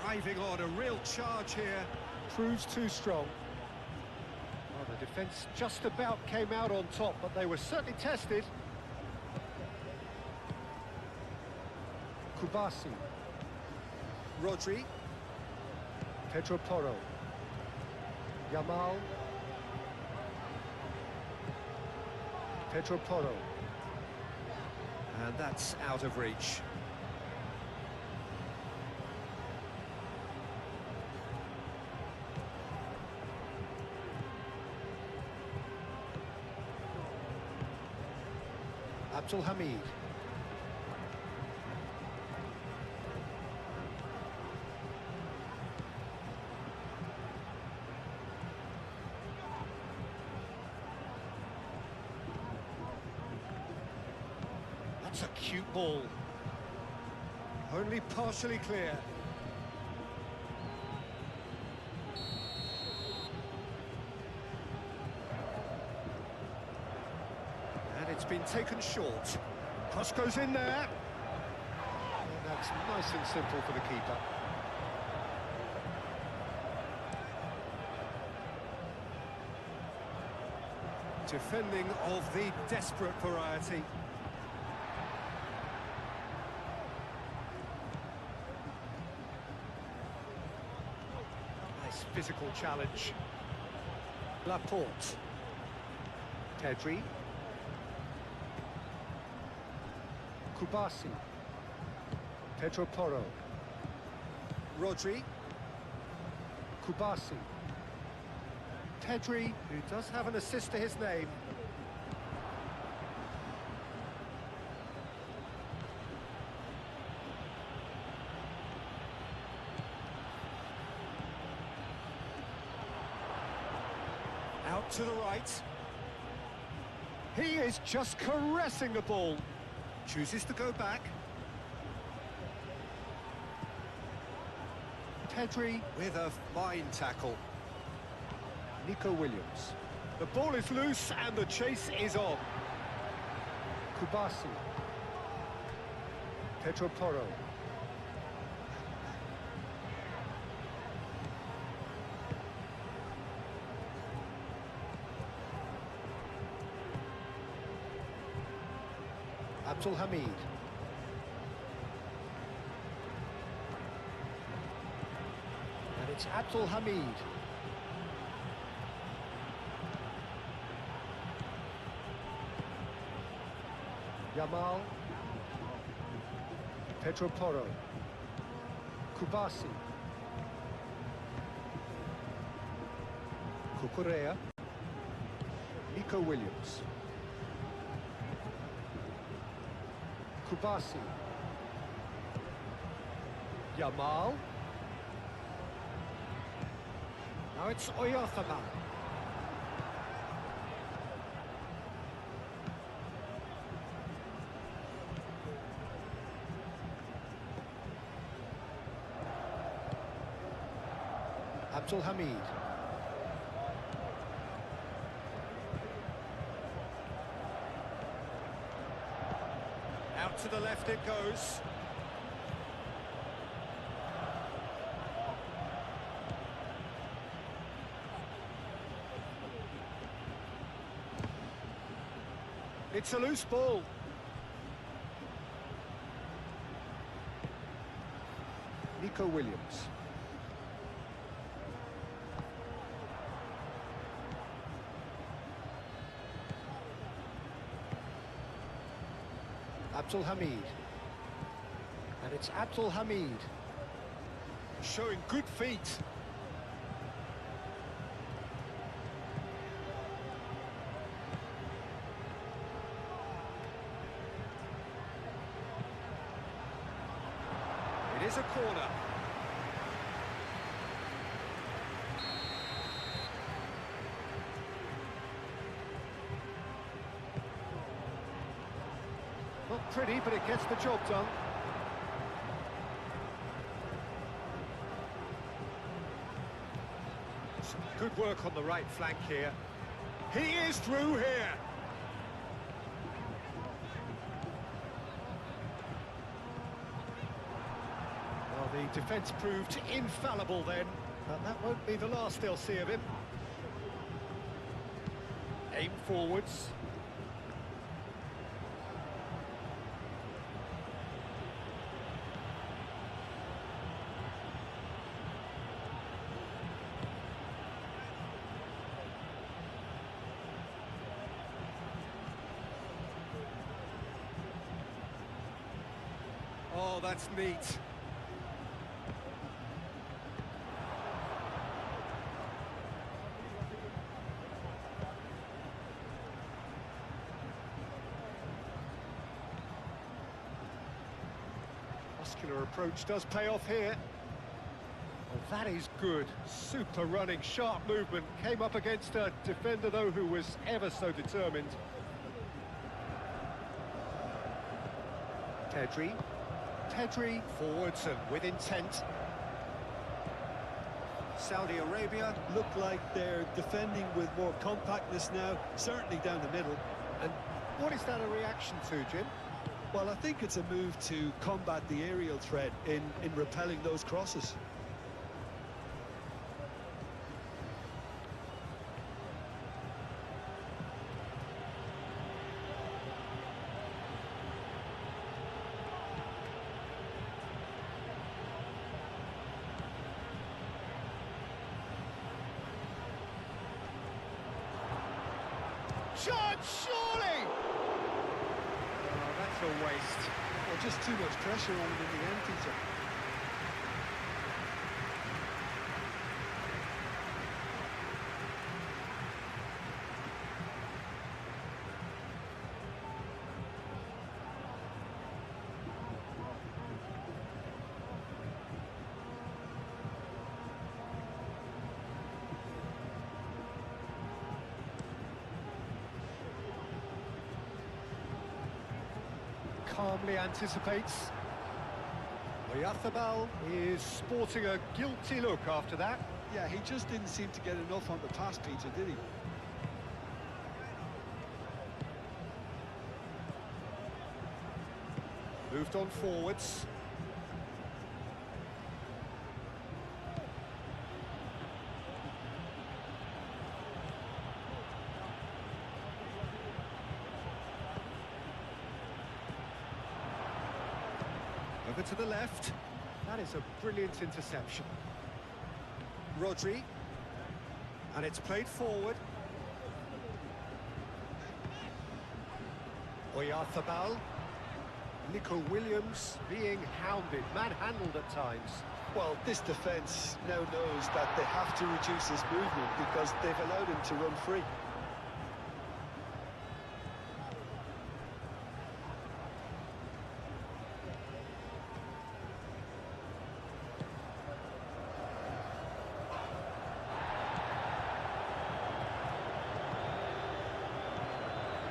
Driving on, a real charge here. Proves too strong. Well, the defence just about came out on top, but they were certainly tested. Kubasi. Rodri. Pedro Porro. Yamal. Pedro Porro. And that's out of reach. Abdul Hamid. That's a cute ball. Only partially clear. And it's been taken short. Cross goes in there. And that's nice and simple for the keeper. Defending of the desperate variety. Nice physical challenge. Laporte. Pedri. Kubasi. Pedro Porro. Rodri. Kubasi. Pedri, who does have an assist to his name. Out to the right. He is just caressing the ball. Chooses to go back. Pedri with a fine tackle. Nico Williams. The ball is loose and the chase is on. Kubasi. Pedro Porro. Abdul Hamid. And it's Abdul Hamid. Yamal. Pedro Porro. Kubasi. Cucurella. Nico Williams. Kubasi. Yamal. Now it's Oyarthaman. Abdul Hamid. Out to the left it goes. It's a loose ball. Nico Williams. Abdul Hamid. And it's Abdul Hamid. Showing good feet. It is a corner. Not pretty, but it gets the job done. Some good work on the right flank here. He is through here. Well, The defence proved infallible then, but that won't be the last they'll see of him. Aim forwards. Oh, that's neat. Muscular approach does pay off here. Well, that is good. Super running, sharp movement. Came up against a defender, though, who was ever so determined. Pedri, forwards and with intent. Saudi Arabia. Look like they're defending with more compactness now, certainly down the middle. And what is that a reaction to, Jim? Well, I think it's a move to combat the aerial threat in repelling those crosses. Shot, surely! Oh, that's a waste. Well, just too much pressure on him in the end, Peter. Calmly anticipates. Oyarzábal is sporting a guilty look after that. Yeah, he just didn't seem to get enough on the pass, Peter, did he? Moved on forwards. Over to the left. That is a brilliant interception. Rodri. And it's played forward. Oyarzábal. Nico Williams being hounded, manhandled at times. Well, this defence now knows that they have to reduce his movement because they've allowed him to run free.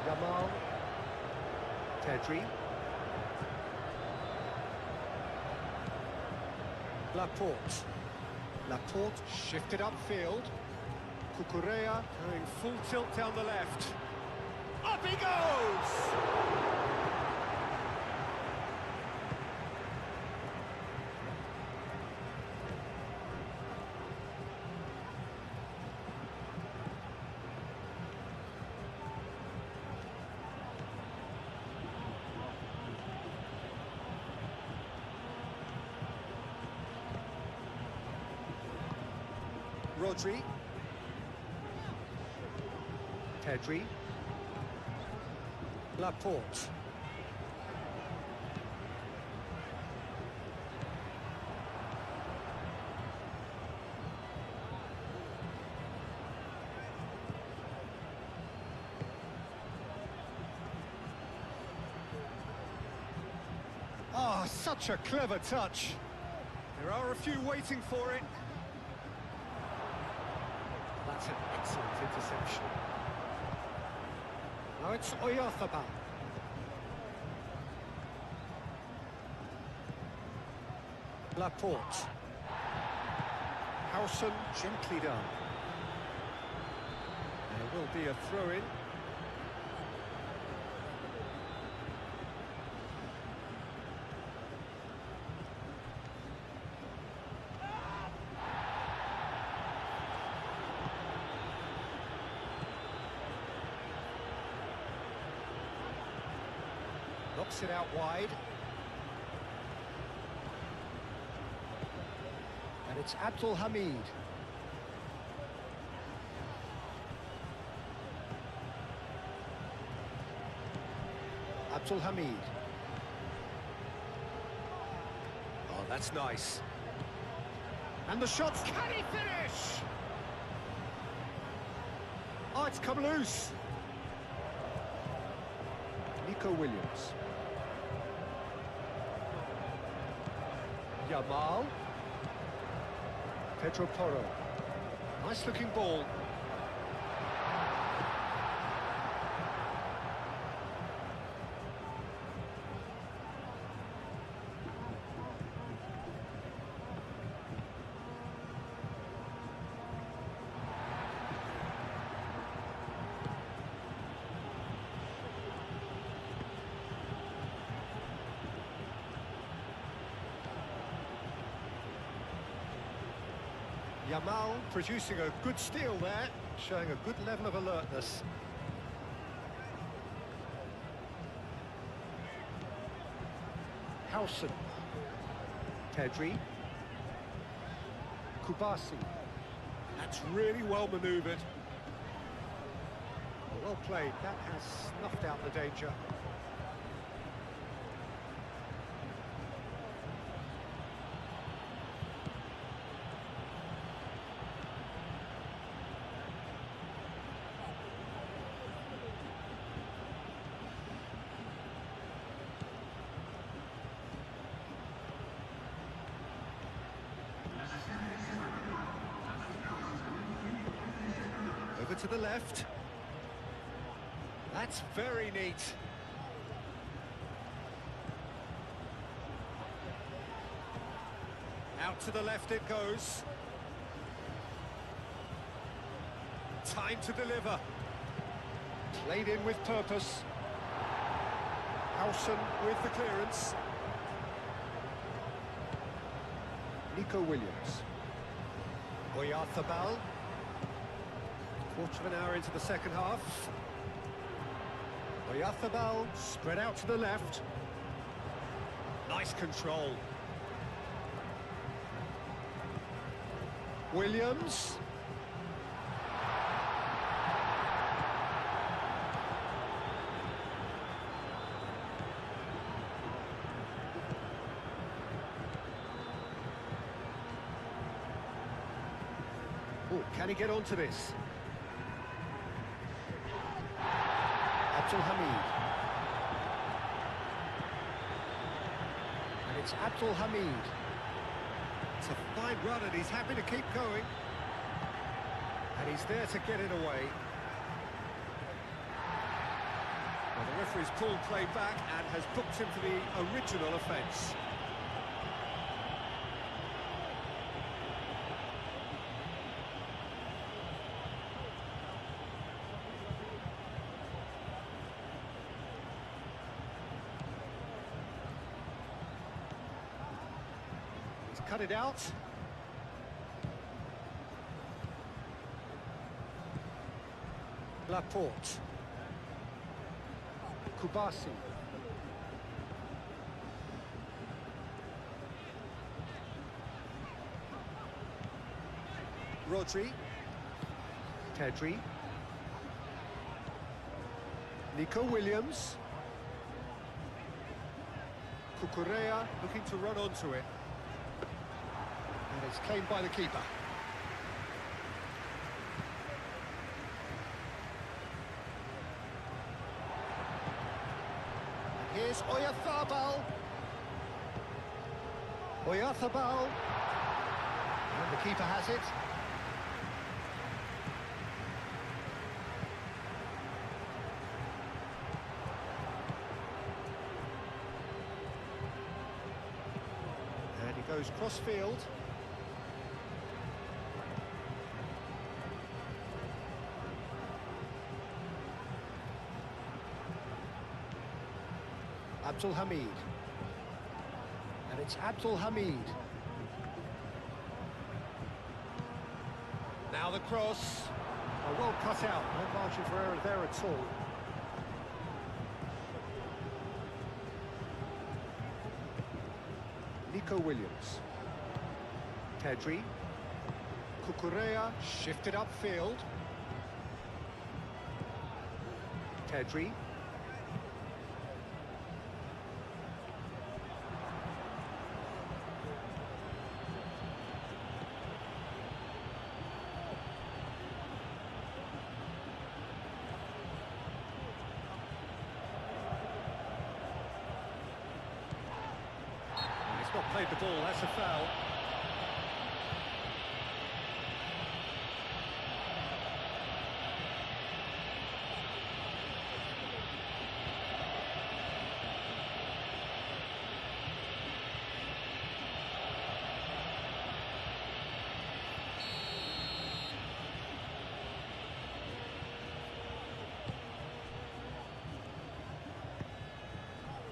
Yamal. Pedri. Laporte shifted upfield. Cucurella going full tilt down the left. Up he goes! Rodri. Pedri. Laporte. Ah, such a clever touch. There are a few waiting for it. That's an excellent interception. Now it's Oyarzábal. Laporte. Howson gently done. There will be a throw-in. knocks it out wide. And it's Abdul Hamid. Abdul Hamid. Oh, that's nice. And the shots, can he finish? Oh, it's come loose. Nico Williams. Yamal. Pedro Porro. Nice looking ball. Yamal producing a good steal there, showing a good level of alertness. Howson. Pedri. Kubasi. That's really well manoeuvred. Well played, that has snuffed out the danger. Over to the left. That's very neat. Out to the left it goes. Time to deliver. Played in with purpose. Howson with the clearance. Nico Williams. Oyarthabal. Quarter of an hour into the second half. Oyarthabal spread out to the left. Nice control. Williams. Oh, can he get onto this? Abdul Hamid. And it's Abdul Hamid. It's a fine run and he's happy to keep going. And he's there to get it away. Well, the referee's pulled play back and has booked him for the original offence. Cut it out. Laporte. Kubasi. Rodri. Pedri. Nico Williams. Cucurella looking to run onto it. And it's claimed by the keeper. And here's Oyarthabal. Oyarthabal. And the keeper has it. And he goes cross-field. Abdul Hamid. And it's Abdul Hamid. Now the cross. Oh, well cut out. No margin for error there at all. Nico Williams. Pedri. Cucurella shifted upfield. Pedri. He's not played the ball, that's a foul.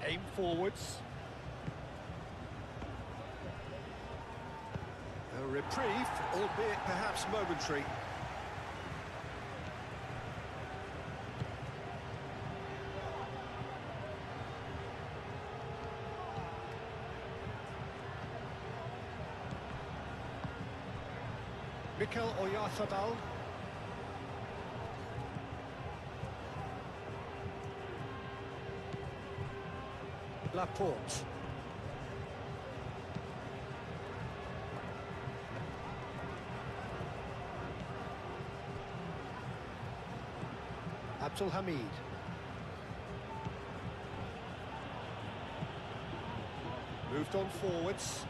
Aim forwards. A reprieve, albeit perhaps momentary. Mikel Oyarzabal. Laporte. Abdul Hamid. Moved on forwards.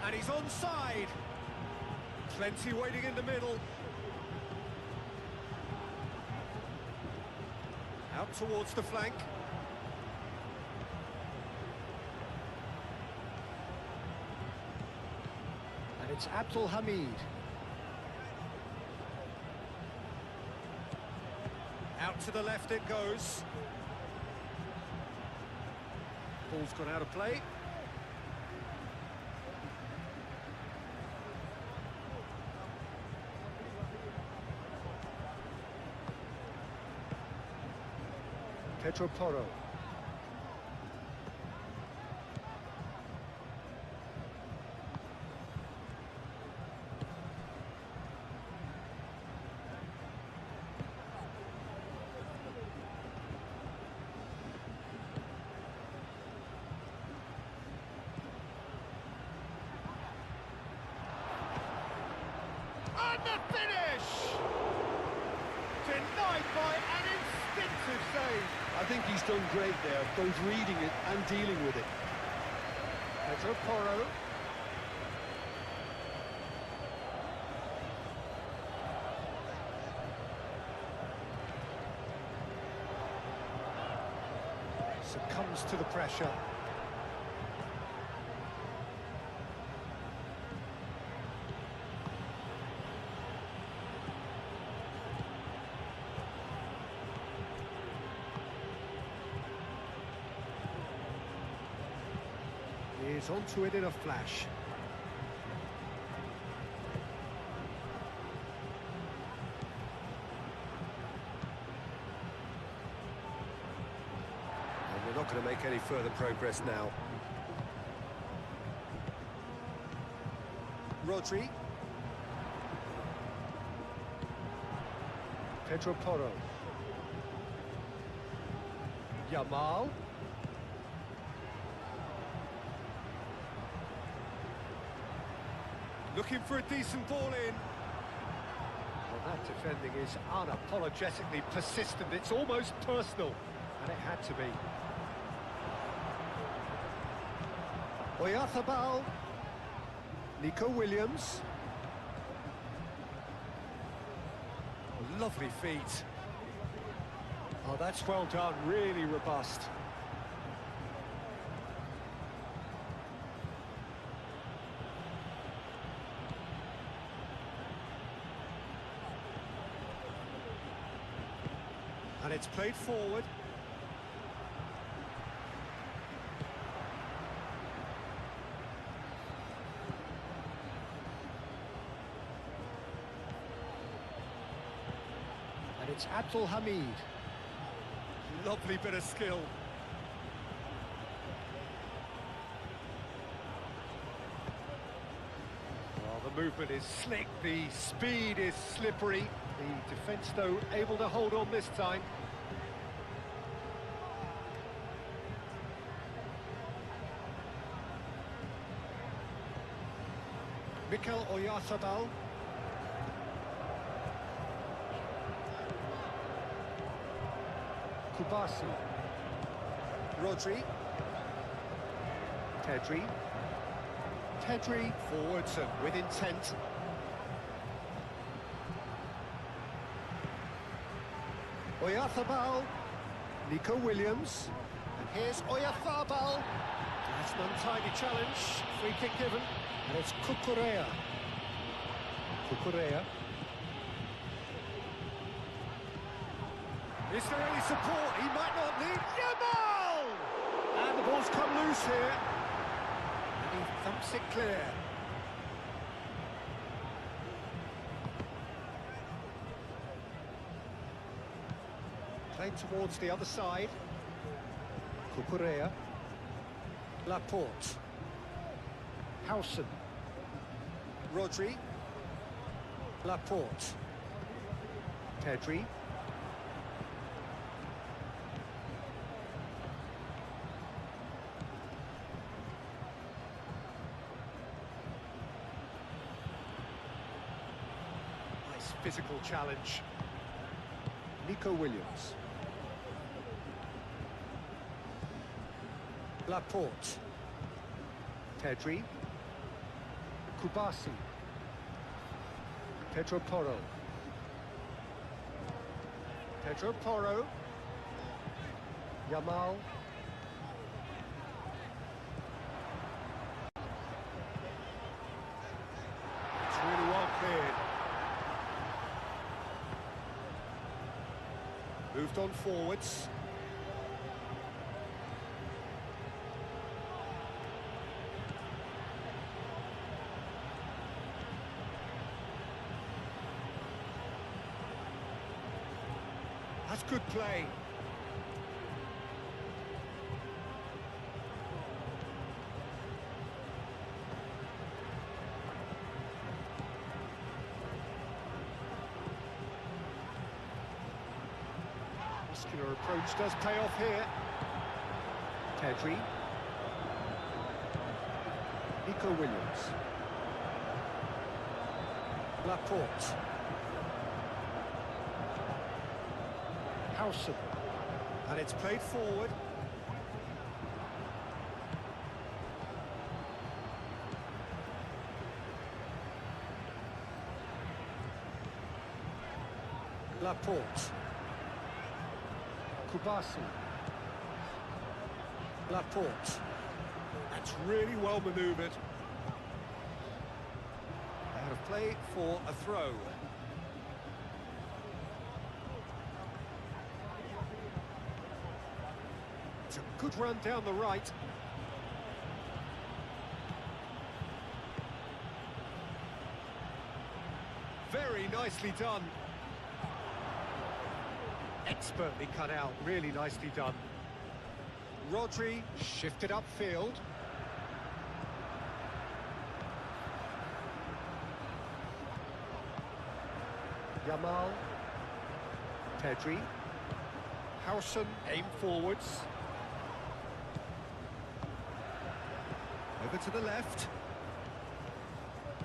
And he's onside. Plenty waiting in the middle. Out towards the flank. And it's Abdul Hamid. Out to the left it goes. Ball's gone out of play. Pedro Porro. And the finish! Denied by an instinctive save. I think he's done great there, both reading it and dealing with it. Pedro Porro. Succumbs to the pressure. He's onto it in a flash. And we're not going to make any further progress now. Rodri. Pedro Porro. Yamal. Looking for a decent ball in. Well, that defending is unapologetically persistent. It's almost personal, and it had to be. Oyarzabal. Nico Williams. Lovely feet. Oh, that's well done, really robust. And it's played forward. And it's Abdul Hamid. Lovely bit of skill. the movement is slick, the speed is slippery. The defence, though, able to hold on this time. Mikel Oyarzabal. Kubasi. Rodri. Pedri. Pedri forwards and with intent. Oyarzabal. Nico Williams. And here's Oyarzabal. That's an untidy challenge. Free kick given. And it's Cucurella. Cucurella. Is there any support? He might not need Yamal! And the ball's come loose here. And he thumps it clear. Played towards the other side. Cucurella. Laporte. Howson. Rodri. Laporte. Pedri. Nice physical challenge. Nico Williams. Laporte. Pedri. Kubasi. Pedro Porro. Pedro Porro. Yamal. It's really well cleared. Moved on forwards. That's good play. Muscular approach does pay off here. Pedri. Nico Williams. Laporte. Howson. And it's played forward. Laporte. Kubasi. Laporte. That's really well manoeuvred. Out of play for a throw. It's a good run down the right. Very nicely done. Expertly cut out, really nicely done. Rodri shifted upfield. Yamal. Pedri. Howson aim forwards. Over to the left.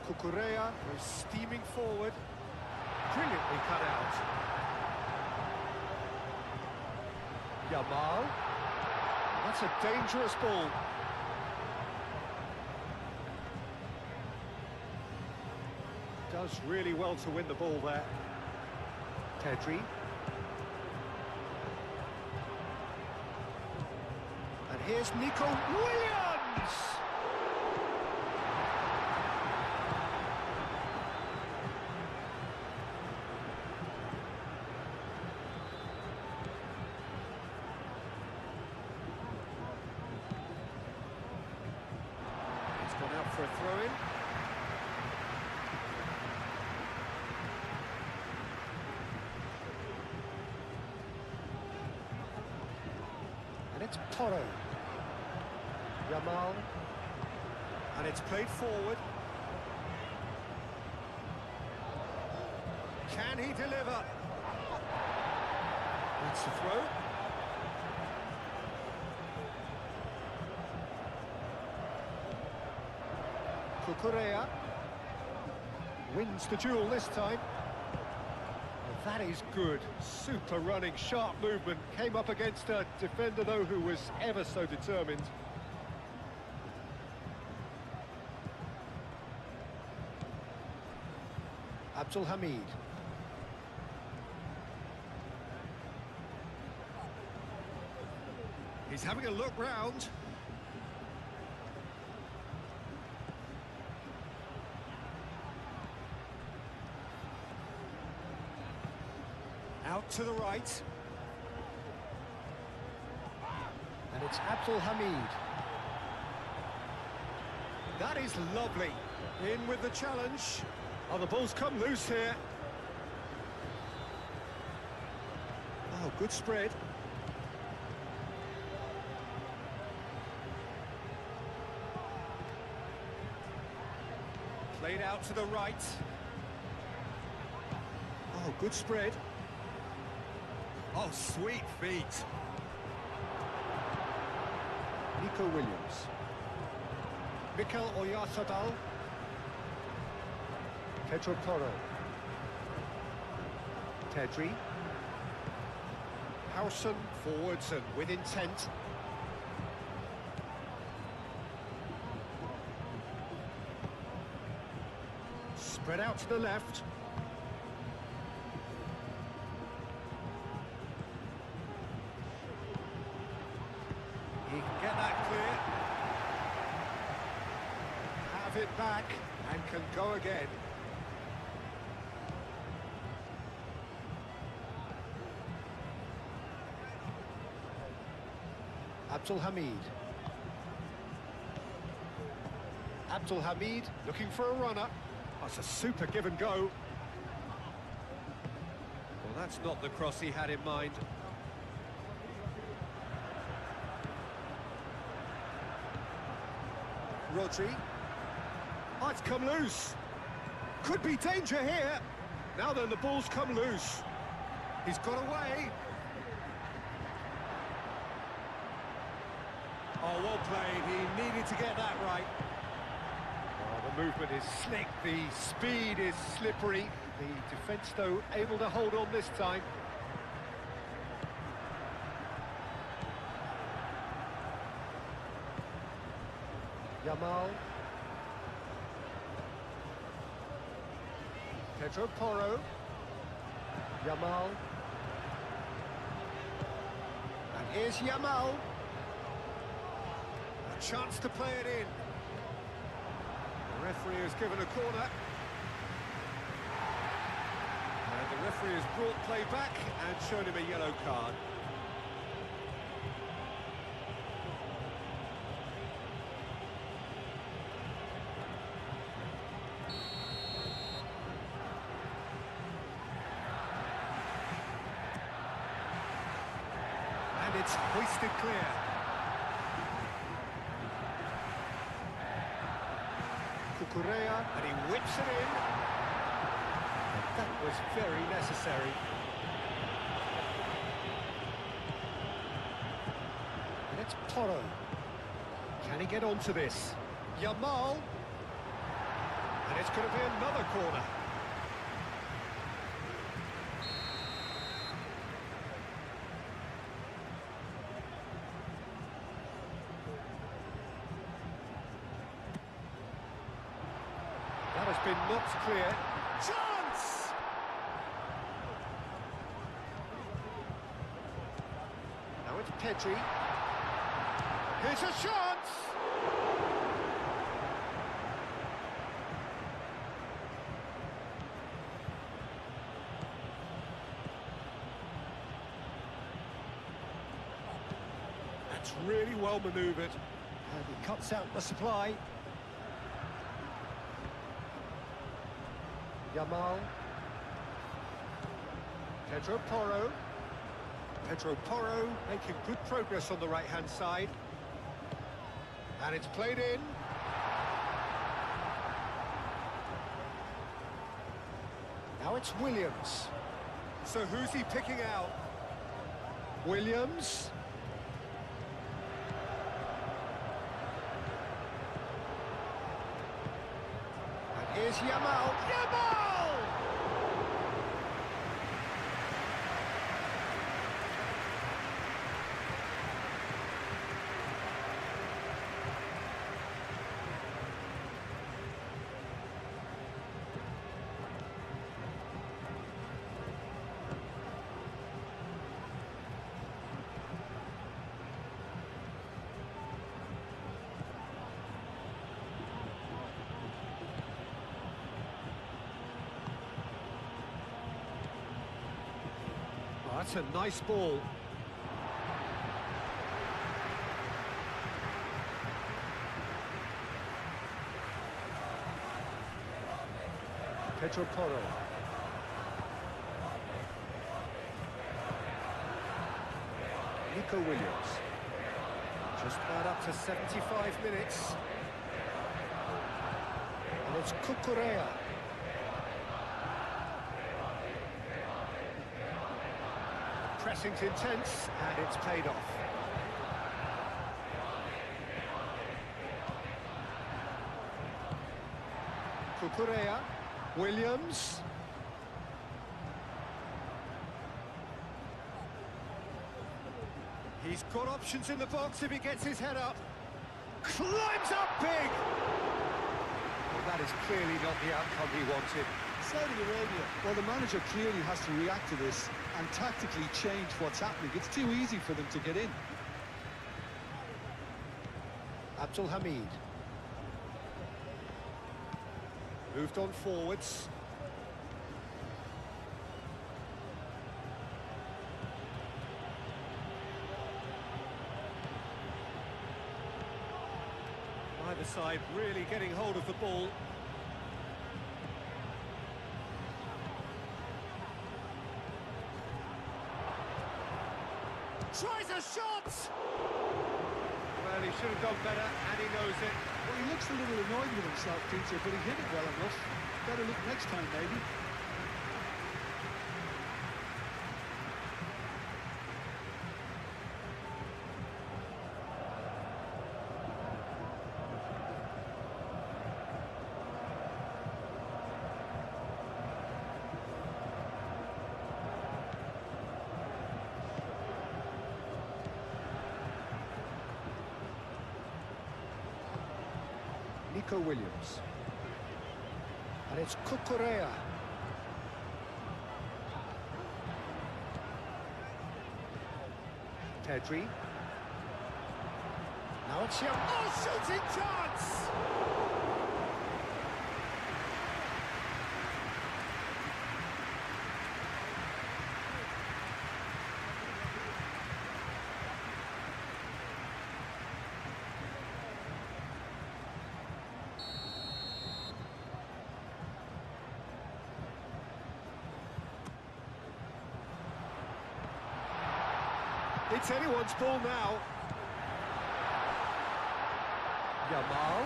Cucurella goes steaming forward. Brilliantly cut out. Yamal. That's a dangerous ball. Does really well to win the ball there. Pedri. And here's Nico Williams! He's gone out for a throw-in. And it's Porro. Yamal. And it's played forward. Can he deliver? That's the throw. Cucurella wins the duel this time. Well, that is good. Super running, sharp movement. Came up against a defender, though, who was ever so determined. Abdul Hamid. He's having a look round. Out to the right. And it's Abdul Hamid. That is lovely. In with the challenge. Oh, the ball's come loose here. Oh, good spread. Played out to the right. Oh, good spread. Oh, sweet feet. Nico Williams. Mikel Oyarzabal. Pedro Porro. Pedri. Howson forwards and with intent. Spread out to the left. He can get that clear. Have it back and can go again. Abdul Hamid. Abdul Hamid looking for a runner. That's a super give and go. Well, that's not the cross he had in mind. Rodri. Oh, it's come loose. Could be danger here. Now then, the ball's come loose. He's got away. Oh, well played. He needed to get that right. Oh, the movement is slick. The speed is slippery. The defence, though, able to hold on this time. Yamal. Pedro Porro. Yamal. And here's Yamal. A chance to play it in. The referee has given a corner. And the referee has brought play back and shown him a yellow card. And it's hoisted clear. Cucurella, and he whips it in. That was very necessary. And it's Porro. Can he get onto this? Yamal. And it's going to be another corner. That has been knocked clear. Chance! Now it's Pedri. Here's a chance! That's really well manoeuvred. And he cuts out the supply. Yamal. Pedro Porro. Pedro Porro making good progress on the right-hand side. And it's played in. Now it's Williams. So who's he picking out? Williams. And here's Yamal. Yamal! Oh, that's a nice ball. Pedro Porro. Nico Williams. Just about up to 75 minutes. And it's Cucurella. Pressing's intense, and it's paid off. Cucurella, Williams. He's got options in the box if he gets his head up. Climbs up big! Well, that is clearly not the outcome he wanted. Saudi Arabia, well, the manager clearly has to react to this and tactically change what's happening. It's too easy for them to get in. Abdul Hamid. Moved on forwards. Either side really getting hold of the ball. Tries a shot! Well, he should have done better, and he knows it. Well, he looks a little annoyed with himself, Peter, but he hit it well enough. Better look next time, maybe. Nico Williams. And it's Cucurella. Pedri. Now it's Yamal. Oh, shooting chance! It's anyone's ball now. Yamal.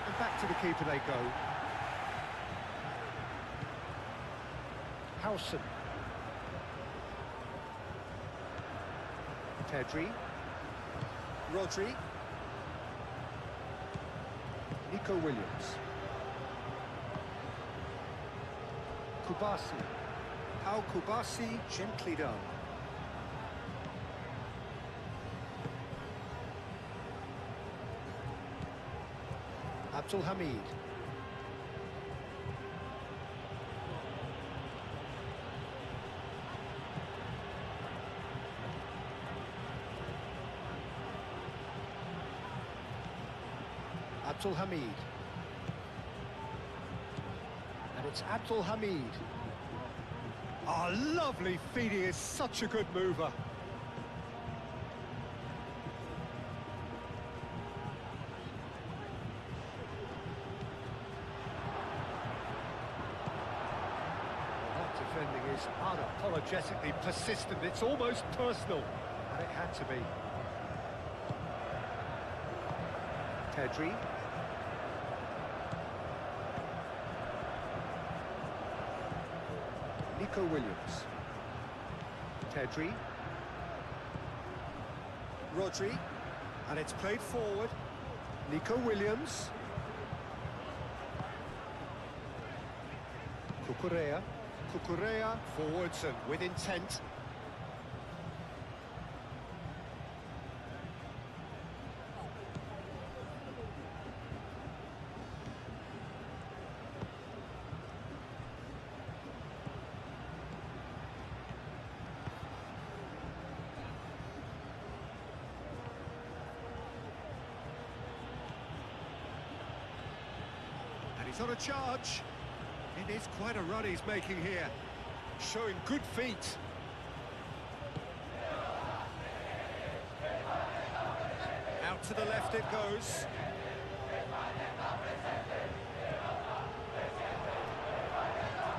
And back to the keeper they go. Howson. Pedri. Rodri. Nico Williams. Kubasi. How Kubasi, gently done. Abdul Hamid. Abdul Hamid. And it's Abdul Hamid. Oh, lovely feed, he is such a good mover. That defending is unapologetically persistent. It's almost personal, and it had to be. Pedri. Nico Williams. Pedri. Rodri. And it's played forward. Nico Williams. Cucurella. Cucurella forwards and with intent. And he's on a charge. It is quite a run he's making here, showing good feet. Out to the left it goes.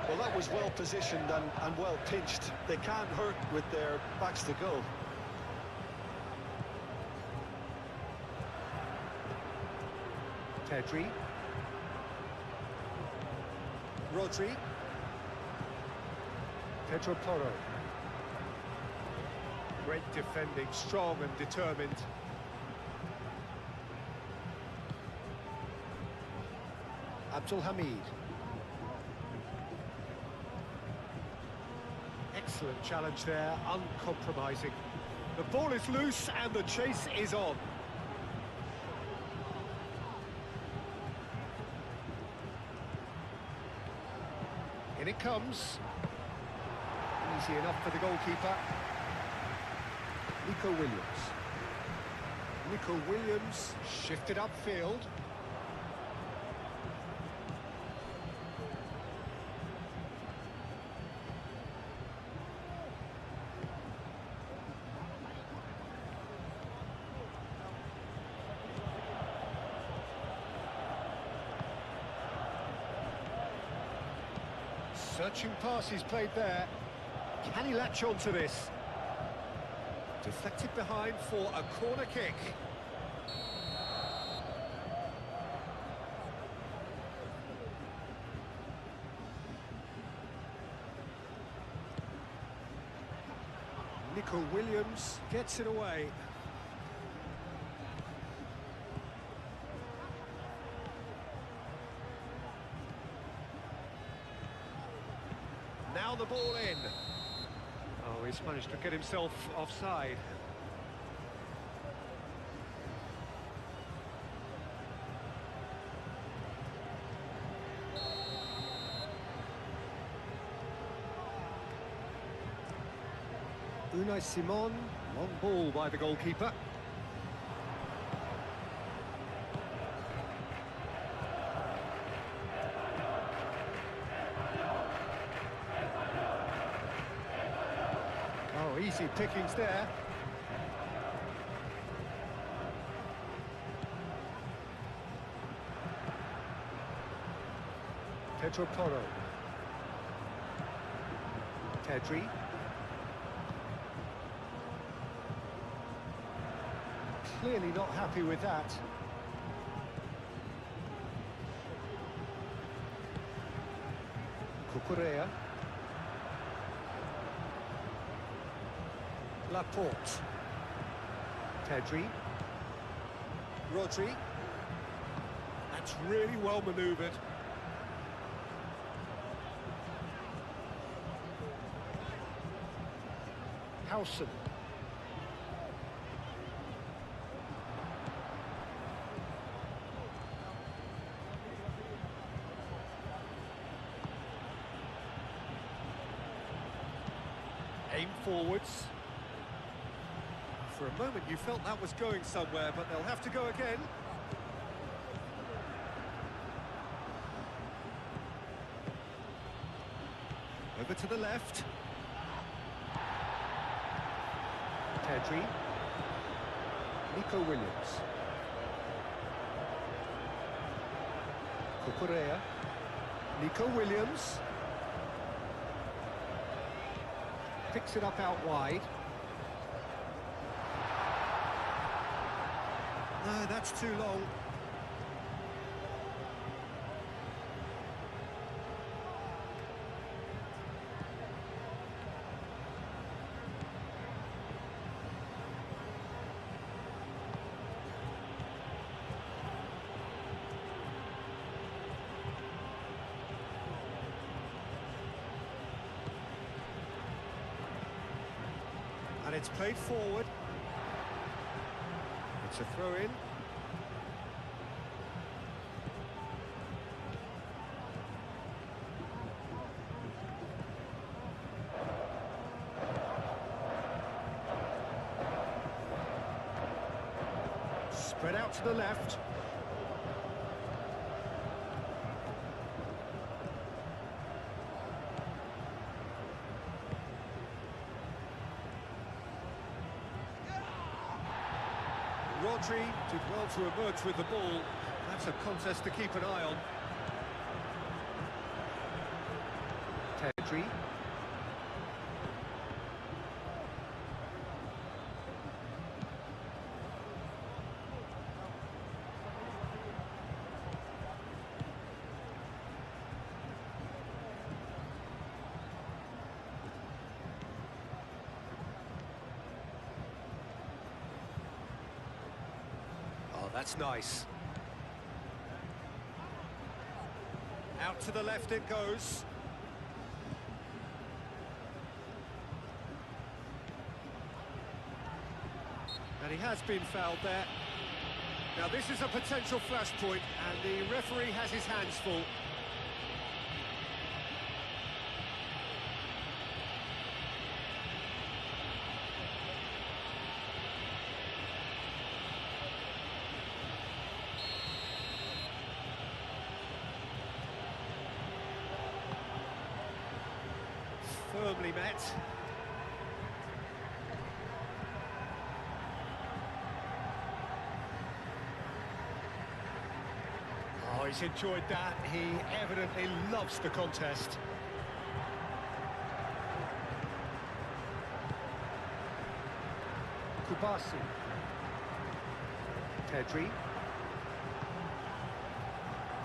Well, that was well positioned and well pinched. They can't hurt with their backs to goal. Pedri. Rodri. Pedro Porro. Great defending, strong and determined. Abdul Hamid. Excellent challenge there, uncompromising. The ball is loose and the chase is on. In it comes. Easy enough for the goalkeeper. Nico Williams. Nico Williams shifted upfield. Searching pass he's played there. Can he latch on to this? Deflected behind for a corner kick. Nico Williams gets it away. Now the ball in. Oh, he's managed to get himself offside. Unai Simon, long ball by the goalkeeper. Oh, easy pickings there. Pedro Porro. Pedri. Clearly not happy with that. Cucurella. Laporte. Pedri. Rodri. That's really well manoeuvred. Howson. Aim forwards. For a moment you felt that was going somewhere, but they'll have to go again. Over to the left. Pedri. Nico Williams. Cucurella. Nico Williams. Picks it up out wide. No, that's too long. And it's played forward. It's a throw-in. Spread out to the left. Rodri did well to emerge with the ball. That's a contest to keep an eye on. Pedri. Oh, that's nice. Out to the left it goes. And he has been fouled there. Now this is a potential flashpoint, and the referee has his hands full. Firmly met. Oh, he's enjoyed that. He evidently loves the contest. Kubasi. Pedri.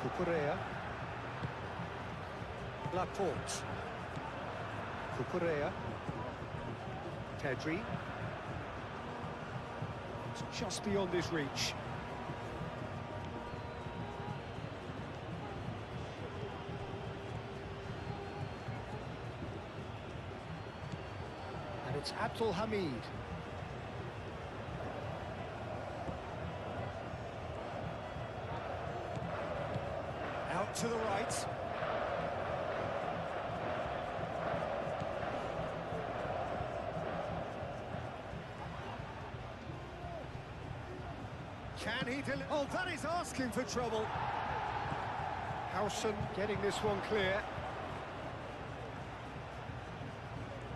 Cucurella. Laporte. Cucurella. Pedri. It's just beyond his reach. And it's Abdul Hamid. Out to the right. Can he deliver? Oh, that is asking for trouble. Howson getting this one clear.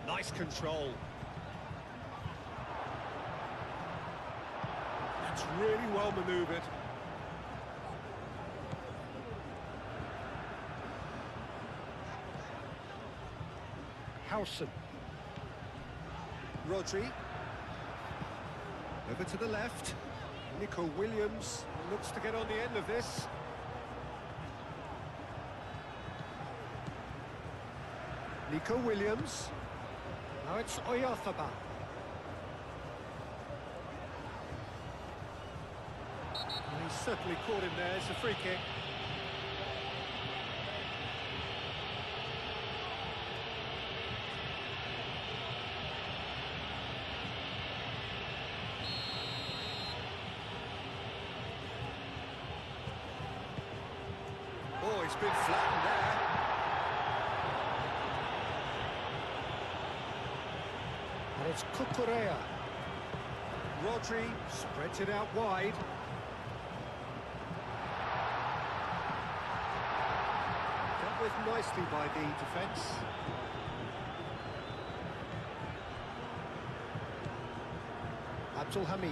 Nice control. That's really well manoeuvred. Howson. Rodri. Over to the left. Nico Williams looks to get on the end of this. Nico Williams. Now it's Oyarzabal. He's certainly caught him there. It's a free kick. Oh, he's been flattened there. And it's Cucurella. Rodri spreads it out wide. Dealt with nicely by the defence. Abdul Hamid.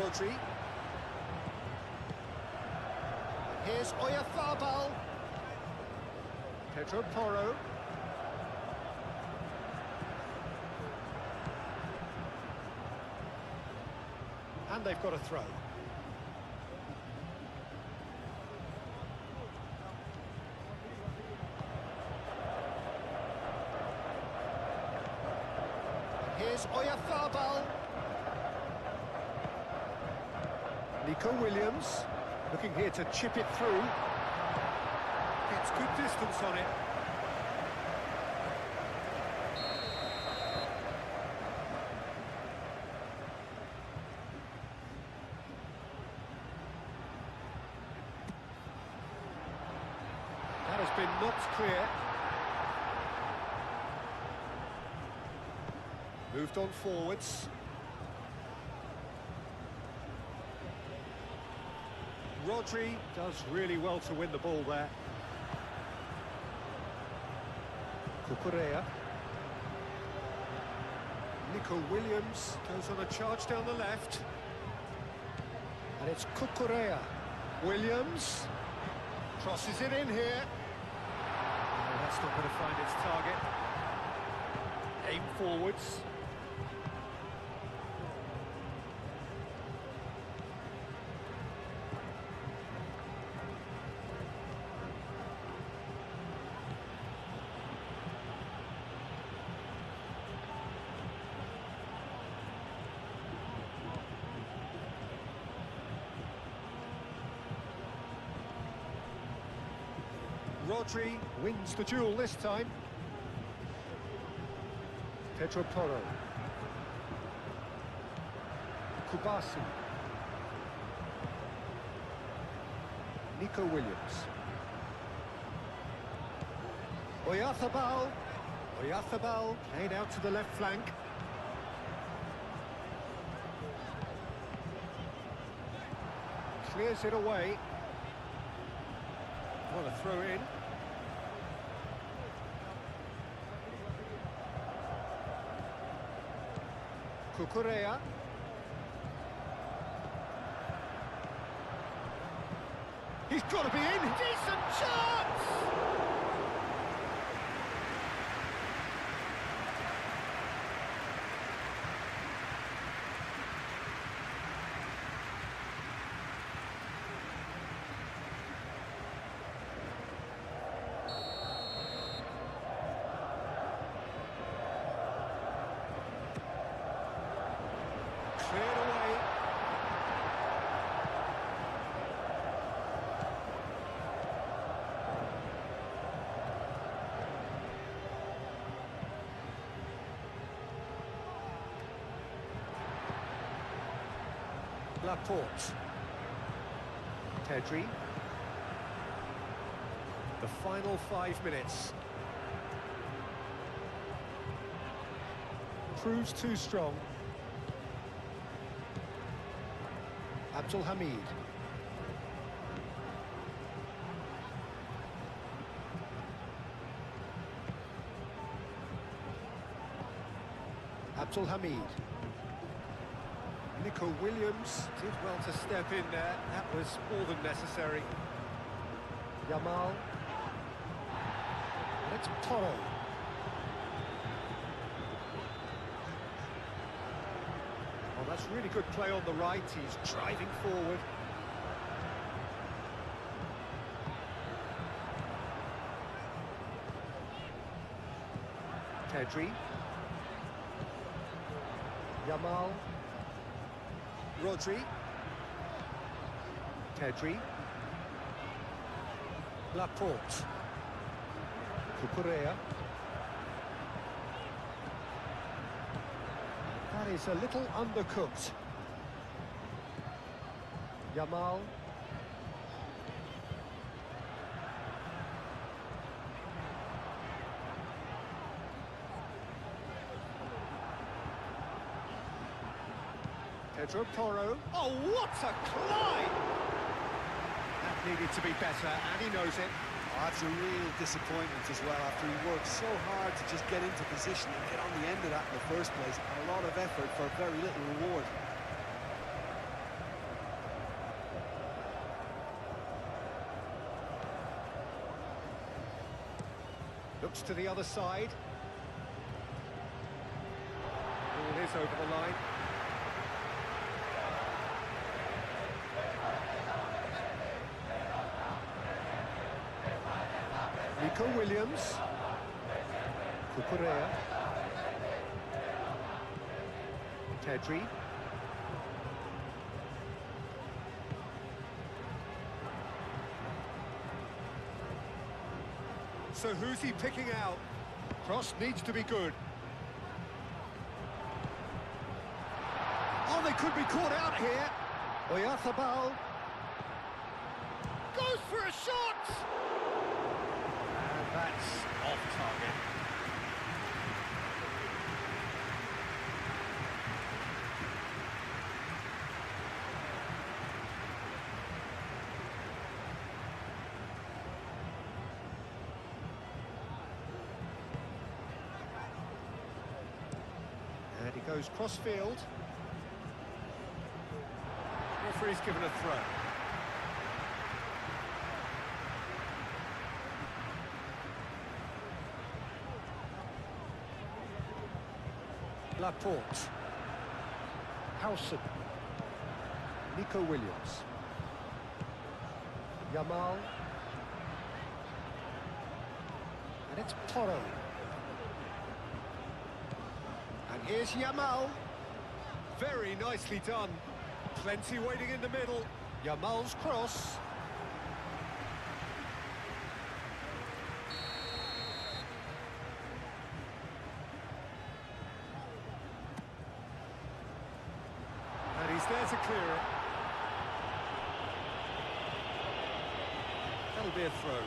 Rodri. Here's Oyarzabal. Pedro Porro. And they've got a throw. Here's Oyarzabal. Nico Williams, looking here to chip it through. Gets good distance on it. That has been knocked clear. Moved on forwards. Rodri does really well to win the ball there. Cucurella. Nico Williams goes on a charge down the left. And it's Cucurella. Williams crosses it in here. Oh, that's not going to find its target. Aim forwards. Rodri wins the duel this time. Pedro Porro. Kubasi. Nico Williams. Oyarzabal. Oyarzabal played out to the left flank. Clears it away. What a throw in. Cucurella. He's got to be in. Decent chance! Cleared away. Laporte. Pedri. The final 5 minutes. Proves too strong. Abdul Hamid. Abdul Hamid. Nico Williams did well to step in there. That was more than necessary. Yamal. And it's Porro. Oh, that's really good play on the right. He's driving forward. Pedri. Yamal. Rodri. Pedri. Laporte. Cucurella. That is a little undercooked. Yamal. Pedro Porro. Oh, what a climb! That needed to be better, and he knows it. Oh, that's a real disappointment as well, after he worked so hard to just get into position and get on the end of that in the first place, and a lot of effort for very little reward. Looks to the other side. Ball is over the line. Nico Williams. Cucurella. Tedri. So who's he picking out? Cross needs to be good. Oh, they could be caught out here. Oyarzabal goes for a shot! And that's off target. And he goes cross-field. Referee's given a throw. Laporte. Howson. Nico Williams. Yamal. And it's Porro. And here's Yamal. Very nicely done. Plenty waiting in the middle. Yamal's cross. And he's there to clear it. That'll be a throw.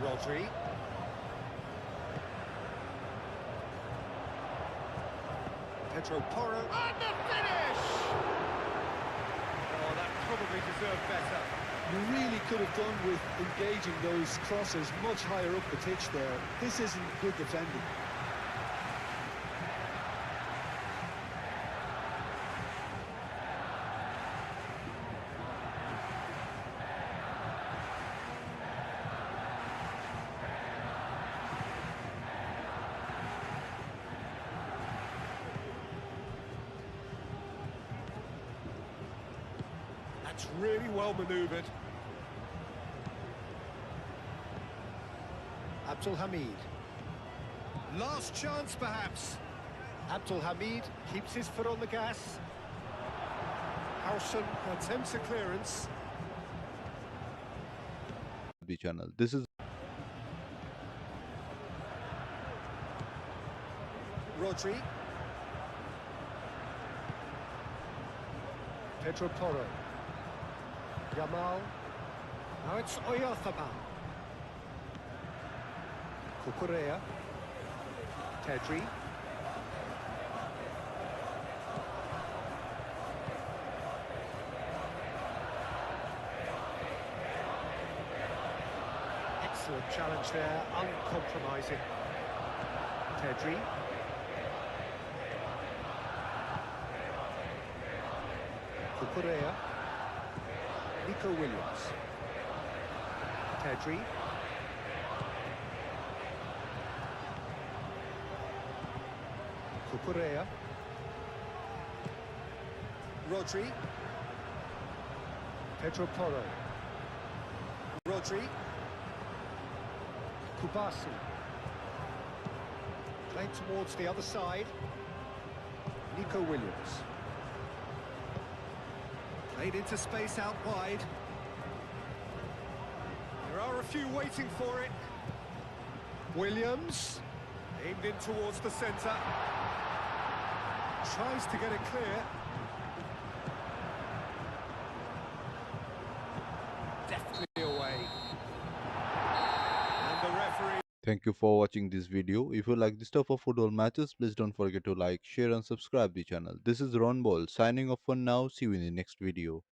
Rodri. Pedro Porro. And the finish! Oh, that probably deserved better. You really could have done with engaging those crosses much higher up the pitch there. This isn't good defending. That's really well manoeuvred. Abdul Hamid. Last chance, perhaps. Abdul Hamid keeps his foot on the gas. Howson attempts a clearance. The channel. This is Rodri. Pedro Porro. Yamal. Now it's Oyarzabal. Cucurella. Tedri. Excellent challenge there, uncompromising. Tedri. Cucurella. Nico Williams. Tedri. Cucurella. Rodri. Pedro Porro. Rodri. Kubasi. Played towards the other side. Nico Williams. Played into space out wide. There are a few waiting for it. Williams. Aimed in towards the centre. Tries to get it clear. Definitely away. And the referee... Thank you for watching this video. If you like this type of football matches, please don't forget to like, share and subscribe the channel. This is Ron Ball signing off for now. See you in the next video.